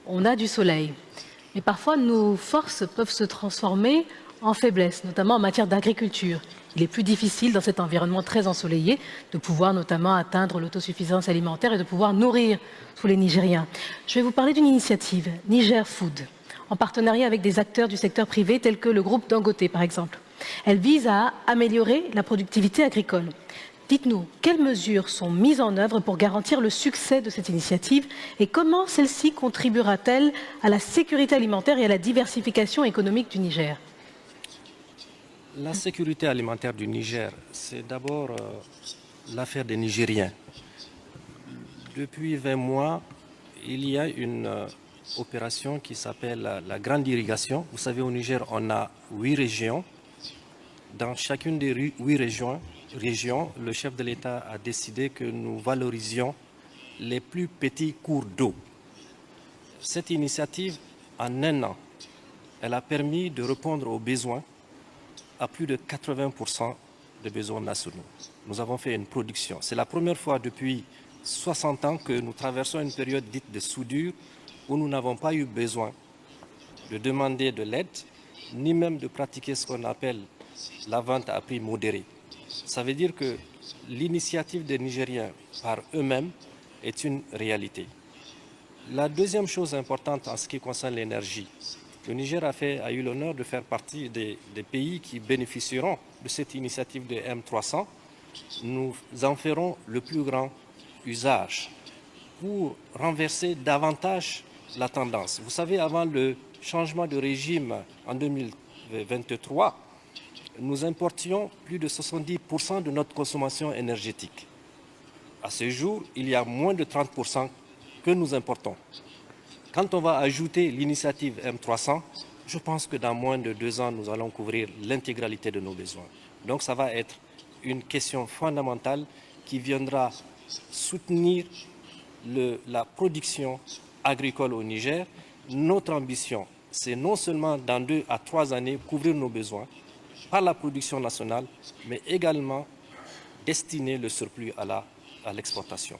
on a du soleil. Mais parfois, nos forces peuvent se transformer en faiblesse, notamment en matière d'agriculture. Il est plus difficile dans cet environnement très ensoleillé de pouvoir notamment atteindre l'autosuffisance alimentaire et de pouvoir nourrir tous les Nigériens. Je vais vous parler d'une initiative, Niger Food, en partenariat avec des acteurs du secteur privé tels que le groupe Dangote par exemple. Elle vise à améliorer la productivité agricole. Dites-nous, quelles mesures sont mises en œuvre pour garantir le succès de cette initiative et comment celle-ci contribuera-t-elle à la sécurité alimentaire et à la diversification économique du Niger? La sécurité alimentaire du Niger, c'est d'abord l'affaire des Nigériens. Depuis 20 mois, il y a une opération qui s'appelle la grande irrigation. Vous savez, au Niger, on a 8 régions. Dans chacune des 8 régions, le chef de l'État a décidé que nous valorisions les plus petits cours d'eau. Cette initiative, en un an, elle a permis de répondre aux besoins à plus de 80% des besoins nationaux. Nous avons fait une production. C'est la première fois depuis 60 ans que nous traversons une période dite de soudure où nous n'avons pas eu besoin de demander de l'aide, ni même de pratiquer ce qu'on appelle la vente à prix modéré. Ça veut dire que l'initiative des Nigériens par eux-mêmes est une réalité. La deuxième chose importante en ce qui concerne l'énergie, le Niger a eu l'honneur de faire partie des pays qui bénéficieront de cette initiative de M300. Nous en ferons le plus grand usage pour renverser davantage la tendance. Vous savez, avant le changement de régime en 2023, nous importions plus de 70% de notre consommation énergétique. À ce jour, il y a moins de 30% que nous importons. Quand on va ajouter l'initiative M300, je pense que dans moins de 2 ans, nous allons couvrir l'intégralité de nos besoins. Donc ça va être une question fondamentale qui viendra soutenir la production agricole au Niger. Notre ambition, c'est non seulement dans 2 à 3 années couvrir nos besoins par la production nationale, mais également destiner le surplus à l'exportation.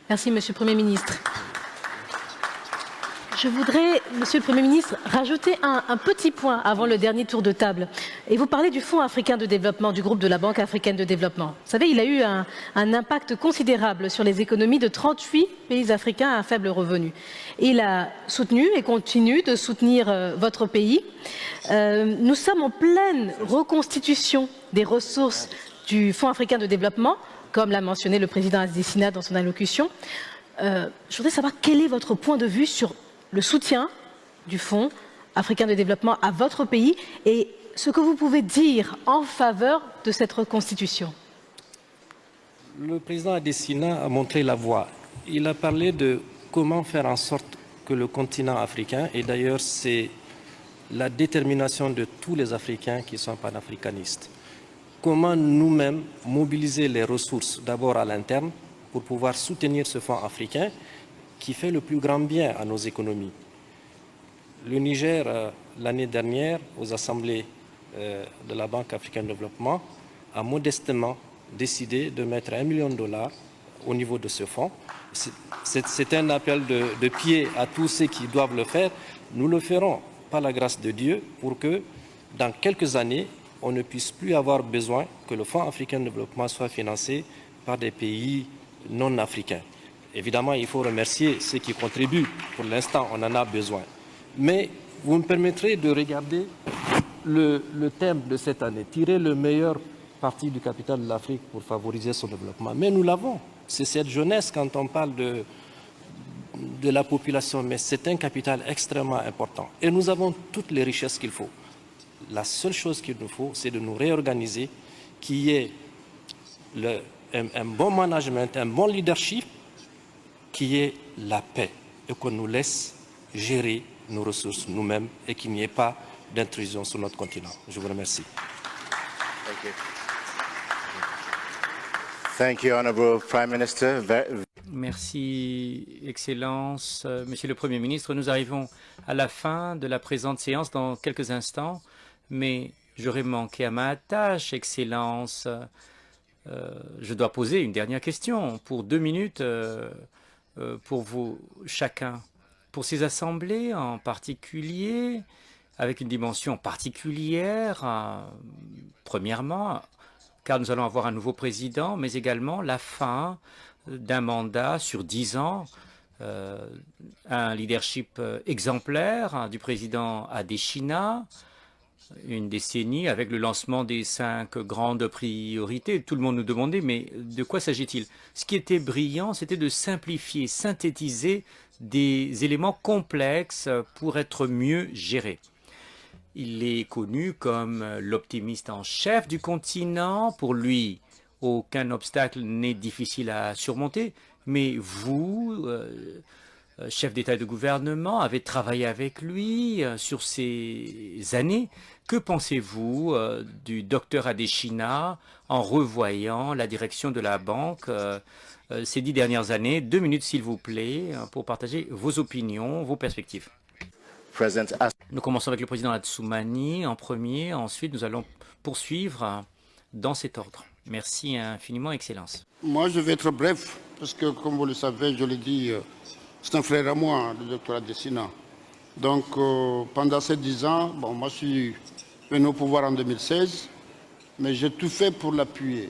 Merci, Monsieur le Premier ministre. Je voudrais, Monsieur le Premier ministre, rajouter un petit point avant le dernier tour de table. Et vous parlez du Fonds africain de développement, du groupe de la Banque africaine de développement. Vous savez, il a eu un impact considérable sur les économies de 38 pays africains à faible revenu. Il a soutenu et continue de soutenir votre pays. Nous sommes en pleine reconstitution des ressources du Fonds africain de développement, comme l'a mentionné le président Adesina dans son allocution. Je voudrais savoir quel est votre point de vue sur le soutien du Fonds africain de développement à votre pays et ce que vous pouvez dire en faveur de cette reconstitution. Le président Adesina a montré la voie. Il a parlé de comment faire en sorte que le continent africain, et d'ailleurs c'est la détermination de tous les Africains qui sont panafricanistes, comment nous-mêmes mobiliser les ressources d'abord à l'interne pour pouvoir soutenir ce fonds africain qui fait le plus grand bien à nos économies. Le Niger, l'année dernière, aux assemblées de la Banque africaine de développement, a modestement décidé de mettre $1 million au niveau de ce fonds. C'est un appel de pied à tous ceux qui doivent le faire. Nous le ferons par la grâce de Dieu pour que, dans quelques années, on ne puisse plus avoir besoin que le Fonds africain de développement soit financé par des pays non africains. Évidemment, il faut remercier ceux qui contribuent. Pour l'instant, on en a besoin. Mais vous me permettrez de regarder le thème de cette année, tirer le meilleur parti du capital de l'Afrique pour favoriser son développement. Mais nous l'avons. C'est cette jeunesse quand on parle de la population, mais c'est un capital extrêmement important. Et nous avons toutes les richesses qu'il faut. La seule chose qu'il nous faut, c'est de nous réorganiser, qu'il y ait un bon management, un bon leadership, qu'il y ait la paix et qu'on nous laisse gérer nos ressources nous-mêmes et qu'il n'y ait pas d'intrusion sur notre continent. Je vous remercie. Thank you, Honorable Prime Minister. Merci, Excellence. Monsieur le Premier ministre, nous arrivons à la fin de la présente séance dans quelques instants, mais j'aurais manqué à ma tâche, Excellence. Je dois poser une dernière question pour 2 minutes pour vous chacun. Pour ces assemblées en particulier, avec une dimension particulière, premièrement, car nous allons avoir un nouveau président, mais également la fin d'un mandat sur 10 ans, un leadership exemplaire du président Adesina, une décennie avec le lancement des 5 grandes priorités. Tout le monde nous demandait, mais de quoi s'agit-il? Ce qui était brillant, c'était de simplifier, synthétiser des éléments complexes pour être mieux gérés. Il est connu comme l'optimiste en chef du continent. Pour lui, aucun obstacle n'est difficile à surmonter. Mais vous, chef d'État et de gouvernement, avez travaillé avec lui sur ces années. Que pensez-vous du docteur Adesina en revoyant la direction de la banque ces 10 dernières années? 2 minutes, s'il vous plaît, pour partager vos opinions, vos perspectives. Nous commençons avec le président Atsoumani en premier. Ensuite, nous allons poursuivre dans cet ordre. Merci infiniment, Excellence. Moi, je vais être bref, parce que, comme vous le savez, je l'ai dit, c'est un frère à moi, le docteur Adesina. Donc, pendant ces 10 ans, bon, moi, je suis venu au pouvoir en 2016, mais j'ai tout fait pour l'appuyer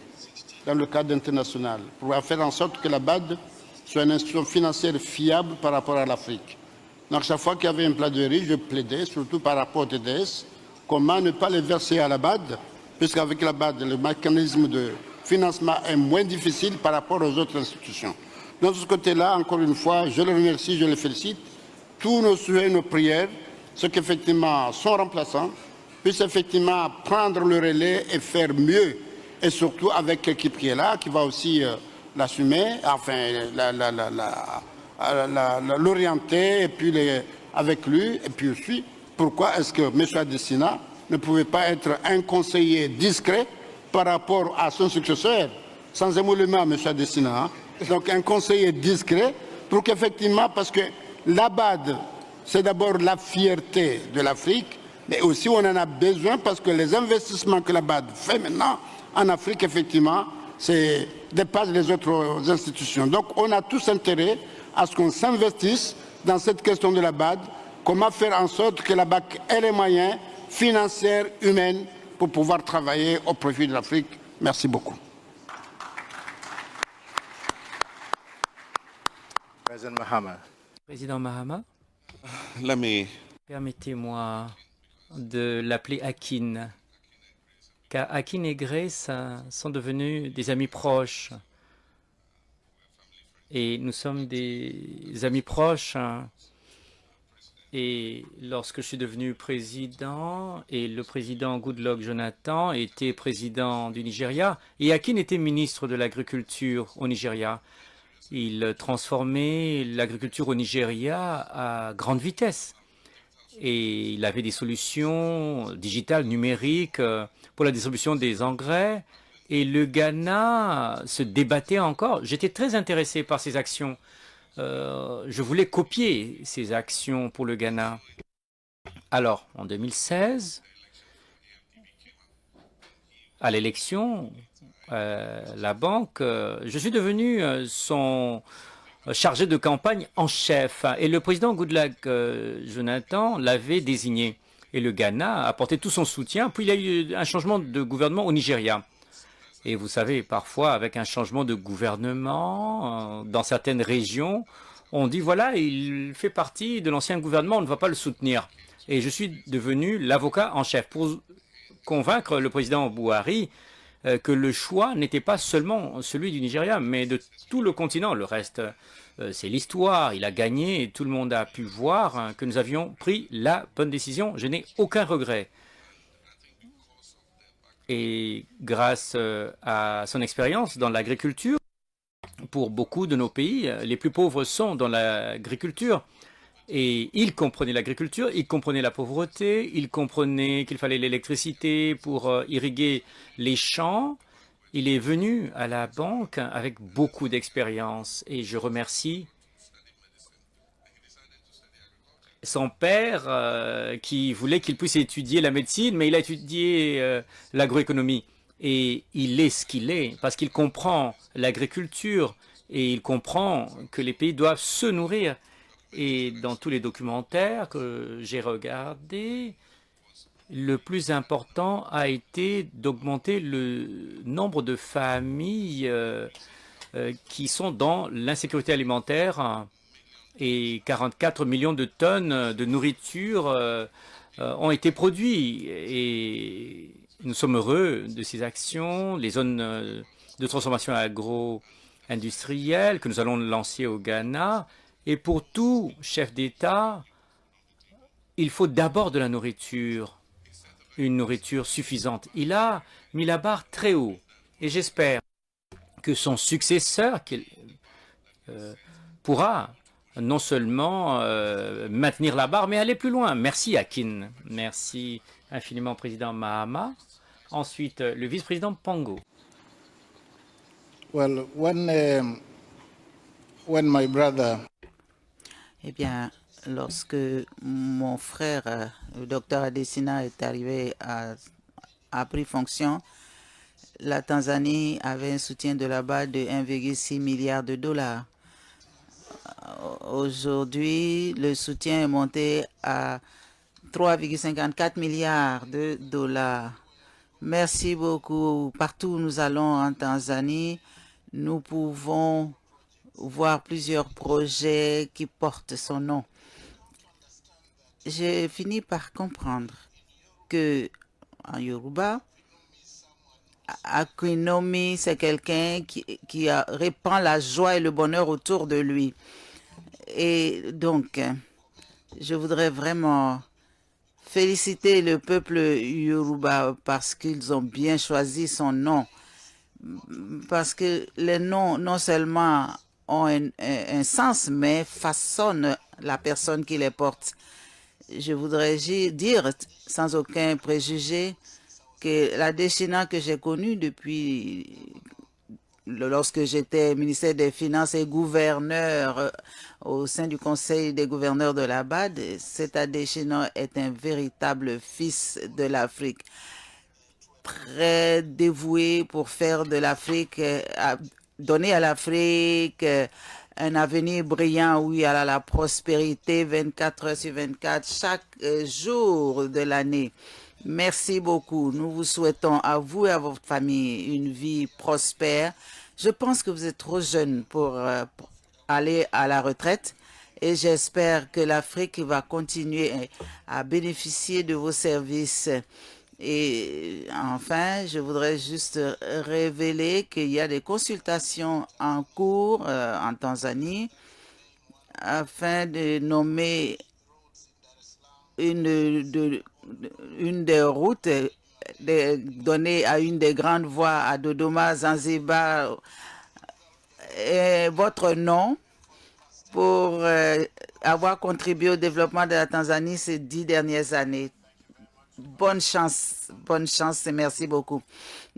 dans le cadre international, pour faire en sorte que la BAD soit une institution financière fiable par rapport à l'Afrique. Donc, chaque fois qu'il y avait un plan de riz, je plaidais, surtout par rapport au TDS, comment ne pas les verser à la BAD, puisqu'avec la BAD, le mécanisme de financement est moins difficile par rapport aux autres institutions. Donc, de ce côté-là, encore une fois, je le remercie, je le félicite. Tous nos souhaits, nos prières, ceux qui effectivement sont remplaçants, puissent effectivement prendre le relais et faire mieux, et surtout avec l'équipe qui est là, qui va aussi l'assumer, enfin l'orienter, et puis avec lui, et puis aussi, pourquoi est-ce que M. Adesina ne pouvait pas être un conseiller discret par rapport à son successeur, sans émolument, M. Adesina, hein? Donc un conseiller discret, pour qu'effectivement, parce que l'ABAD, c'est d'abord la fierté de l'Afrique, mais aussi on en a besoin parce que les investissements que l'ABAD fait maintenant en Afrique, effectivement, dépassent les autres institutions. Donc on a tous intérêt à ce qu'on s'investisse dans cette question de l'ABAD, comment faire en sorte que la BAC ait les moyens financiers, humains, pour pouvoir travailler au profit de l'Afrique. Merci beaucoup. President Mahama. Président Mahama, Let me permettez-moi de l'appeler Akin, car Akin et Grace sont devenus des amis proches. Et nous sommes des amis proches. Et lorsque je suis devenu président, et le président Goodluck Jonathan était président du Nigeria, et Akin était ministre de l'Agriculture au Nigeria. Il transformait l'agriculture au Nigeria à grande vitesse. Et il avait des solutions digitales, numériques pour la distribution des engrais. Et le Ghana se débattait encore. J'étais très intéressé par ces actions. Je voulais copier ces actions pour le Ghana. Alors, en 2016, à l'élection, la banque, je suis devenu son chargé de campagne en chef. Et le président Goodluck Jonathan l'avait désigné. Et le Ghana a apporté tout son soutien. Puis il y a eu un changement de gouvernement au Nigeria. Et vous savez, parfois, avec un changement de gouvernement, dans certaines régions, on dit, voilà, il fait partie de l'ancien gouvernement, on ne va pas le soutenir. Et je suis devenu l'avocat en chef pour convaincre le président Buhari que le choix n'était pas seulement celui du Nigeria, mais de tout le continent. Le reste, c'est l'histoire. Il a gagné et tout le monde a pu voir que nous avions pris la bonne décision. Je n'ai aucun regret. Et grâce à son expérience dans l'agriculture, pour beaucoup de nos pays, les plus pauvres sont dans l'agriculture. Et il comprenait l'agriculture, il comprenait la pauvreté, il comprenait qu'il fallait l'électricité pour irriguer les champs. Il est venu à la banque avec beaucoup d'expérience et je remercie son père qui voulait qu'il puisse étudier la médecine, mais il a étudié l'agroéconomie. Et il est ce qu'il est parce qu'il comprend l'agriculture et il comprend que les pays doivent se nourrir. Et dans tous les documentaires que j'ai regardés, le plus important a été d'augmenter le nombre de familles qui sont dans l'insécurité alimentaire. Et 44 millions de tonnes de nourriture ont été produites. Et nous sommes heureux de ces actions, les zones de transformation agro-industrielle que nous allons lancer au Ghana. Et pour tout chef d'État, il faut d'abord de la nourriture, une nourriture suffisante. Il a mis la barre très haut. Et j'espère que son successeur pourra non seulement maintenir la barre, mais aller plus loin. Merci Akin. Merci infiniment, Président Mahama. Ensuite, le vice-président Pango. Well, when my brother... Eh bien, lorsque mon frère, le docteur Adesina, est arrivé a pris fonction, la Tanzanie avait un soutien de là-bas de 1,6 milliard de dollars. Aujourd'hui, le soutien est monté à 3,54 milliards de dollars. Merci beaucoup. Partout où nous allons en Tanzanie, nous pouvons voir plusieurs projets qui portent son nom. J'ai fini par comprendre que en Yoruba, Akwinomi, c'est quelqu'un qui répand la joie et le bonheur autour de lui. Et donc, je voudrais vraiment féliciter le peuple Yoruba parce qu'ils ont bien choisi son nom. Parce que les noms, non seulement ont un sens, mais façonnent la personne qui les porte. Je voudrais dire, sans aucun préjugé, que la Adesina que j'ai connue depuis lorsque j'étais ministère des Finances et gouverneur au sein du Conseil des gouverneurs de la BAD, cet Adesina est un véritable fils de l'Afrique, très dévoué pour faire de l'Afrique, donner à l'Afrique un avenir brillant où il y a la prospérité 24 heures sur 24, chaque jour de l'année. Merci beaucoup. Nous vous souhaitons à vous et à votre famille une vie prospère. Je pense que vous êtes trop jeune pour aller à la retraite et j'espère que l'Afrique va continuer à bénéficier de vos services. Et enfin, je voudrais juste révéler qu'il y a des consultations en cours en Tanzanie afin de nommer une des routes données à une des grandes voies à Dodoma, Zanzibar, votre nom pour avoir contribué au développement de la Tanzanie ces 10 dernières années. Bonne chance et merci beaucoup.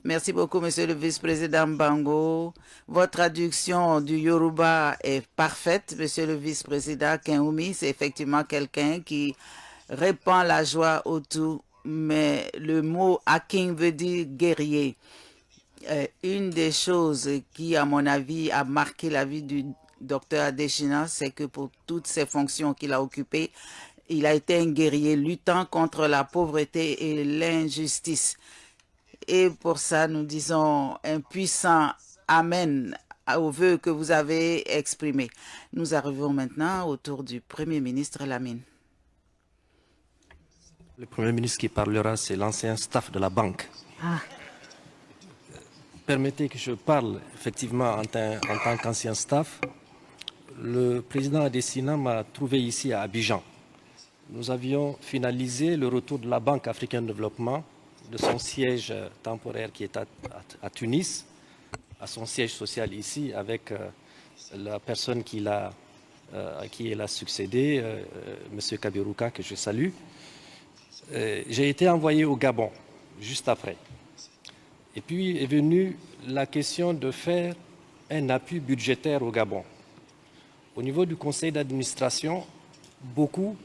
Merci beaucoup, Monsieur le Vice-président Bango. Votre traduction du Yoruba est parfaite, Monsieur le Vice-président Kenwumi. C'est effectivement quelqu'un qui répand la joie autour, mais le mot Akin veut dire guerrier. Une des choses qui, à mon avis, a marqué la vie du docteur Adesina, c'est que pour toutes ces fonctions qu'il a occupées, il a été un guerrier luttant contre la pauvreté et l'injustice. Et pour ça, nous disons un puissant Amen aux vœux que vous avez exprimés. Nous arrivons maintenant au tour du Premier ministre Lamine. Le Premier ministre qui parlera, c'est l'ancien staff de la banque. Permettez que je parle effectivement en tant qu'ancien staff. Le président Adesina m'a trouvé ici à Abidjan. Nous avions finalisé le retour de la Banque africaine de développement de son siège temporaire qui est à Tunis, à son siège social ici, avec la personne qui l'a succédé, M. Kabirouka, que je salue. J'ai été envoyé au Gabon juste après. Et puis est venue la question de faire un appui budgétaire au Gabon. Au niveau du conseil d'administration, beaucoup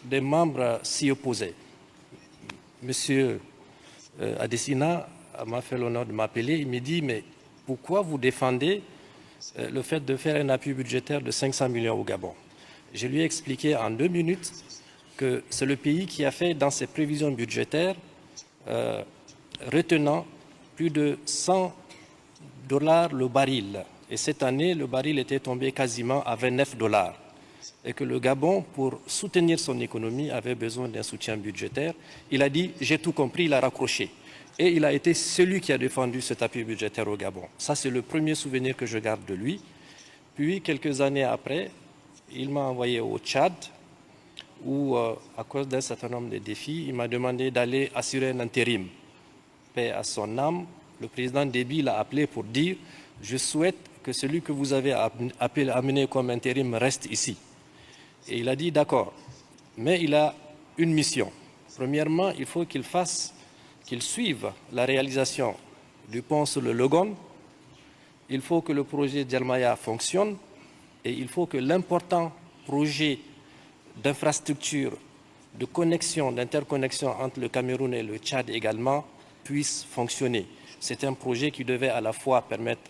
des membres s'y opposaient. Monsieur Adesina m'a fait l'honneur de m'appeler. Il me dit, mais pourquoi vous défendez le fait de faire un appui budgétaire de 500 millions au Gabon? Je lui ai expliqué en 2 minutes que c'est le pays qui a fait dans ses prévisions budgétaires retenant plus de $100 le baril. Et cette année, le baril était tombé quasiment à $29. Et que le Gabon, pour soutenir son économie, avait besoin d'un soutien budgétaire. Il a dit, j'ai tout compris, il a raccroché. Et il a été celui qui a défendu cet appui budgétaire au Gabon. Ça, c'est le premier souvenir que je garde de lui. Puis, quelques années après, il m'a envoyé au Tchad, où, à cause d'un certain nombre de défis, il m'a demandé d'aller assurer un intérim. Paix à son âme, le président Déby l'a appelé pour dire, je souhaite que celui que vous avez amené comme intérim reste ici. Et il a dit d'accord, mais il a une mission. Premièrement, il faut qu'il suive la réalisation du pont sur le Logon. Il faut que le projet Djalmaya fonctionne et il faut que l'important projet d'infrastructure, de connexion, d'interconnexion entre le Cameroun et le Tchad également puisse fonctionner. C'est un projet qui devait à la fois permettre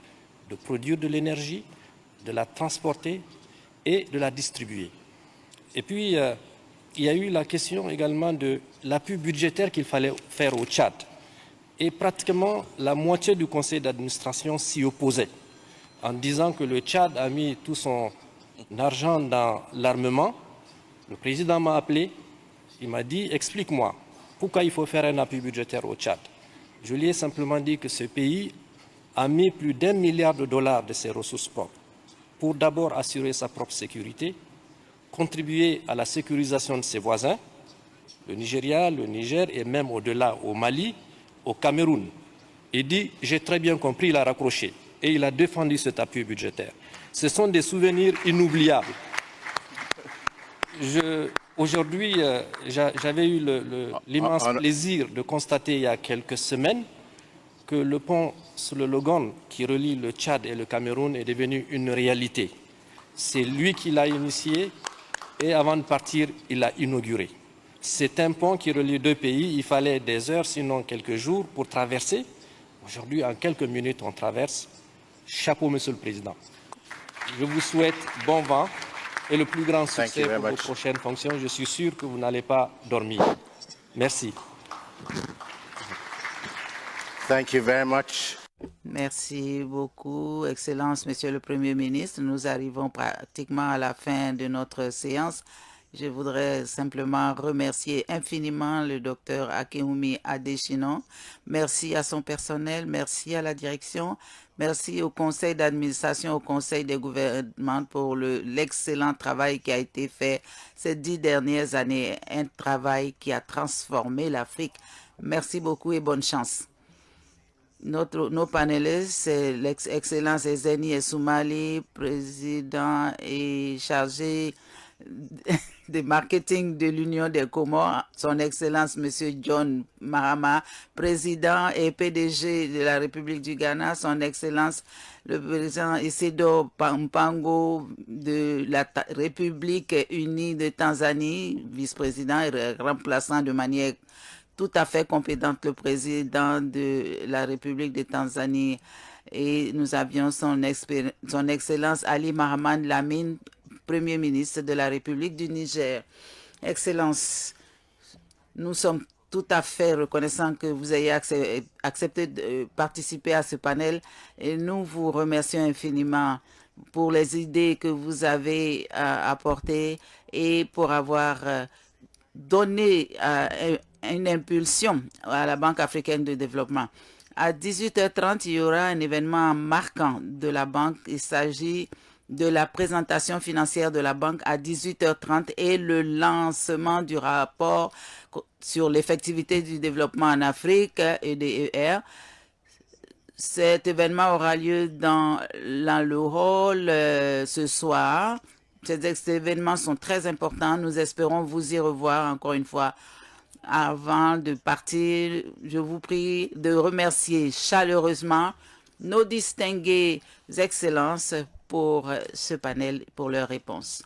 de produire de l'énergie, de la transporter et de la distribuer. Et puis, il y a eu la question également de l'appui budgétaire qu'il fallait faire au Tchad. Et pratiquement la moitié du conseil d'administration s'y opposait, en disant que le Tchad a mis tout son argent dans l'armement. Le président m'a appelé, il m'a dit, explique-moi, pourquoi il faut faire un appui budgétaire au Tchad? Je lui ai simplement dit que ce pays a mis plus d'1 milliard de dollars de ses ressources propres pour d'abord assurer sa propre sécurité, contribuer à la sécurisation de ses voisins, le Nigeria, le Niger et même au-delà au Mali, au Cameroun. Il dit « j'ai très bien compris », il a raccroché et il a défendu cet appui budgétaire. Ce sont des souvenirs inoubliables. Aujourd'hui, j'avais eu l'immense plaisir de constater il y a quelques semaines que le pont sur le Logon qui relie le Tchad et le Cameroun est devenu une réalité. C'est lui qui l'a initié et avant de partir, il l'a inauguré. C'est un pont qui relie deux pays. Il fallait des heures, sinon quelques jours, pour traverser. Aujourd'hui, en quelques minutes, on traverse. Chapeau, Monsieur le Président. Je vous souhaite bon vent et le plus grand succès pour vos prochaines fonctions. Je suis sûr que vous n'allez pas dormir. Merci. Thank you very much. Merci beaucoup, Excellence, Monsieur le Premier ministre. Nous arrivons pratiquement à la fin de notre séance. Je voudrais simplement remercier infiniment le docteur Akinwumi Adesina. Merci à son personnel, merci à la direction, merci au conseil d'administration, au conseil des gouvernements pour l'excellent travail qui a été fait ces 10 dernières années, un travail qui a transformé l'Afrique. Merci beaucoup et bonne chance. Nos panélistes, c'est l'excellence Ezeni Essoumali, président et chargé de marketing de l'Union des Comores, son Excellence Monsieur John Mahama, président et PDG de la République du Ghana, son Excellence le président Isidore Mpango de la République unie de Tanzanie, vice-président et remplaçant de manière tout à fait compétente le président de la République de Tanzanie. Et nous avions son Excellence Ali Mahaman Lamine, Premier ministre de la République du Niger. Excellence, nous sommes tout à fait reconnaissants que vous ayez accepté de participer à ce panel et nous vous remercions infiniment pour les idées que vous avez apportées et pour avoir donné une impulsion à la Banque africaine de développement. À 18h30, il y aura un événement marquant de la Banque. Il s'agit de la présentation financière de la banque à 18h30 et le lancement du rapport sur l'effectivité du développement en Afrique et des ER. Cet événement aura lieu dans le hall ce soir. Ces événements sont très importants. Nous espérons vous y revoir encore une fois. Avant de partir, je vous prie de remercier chaleureusement nos distinguées excellences pour ce panel, pour leurs réponses.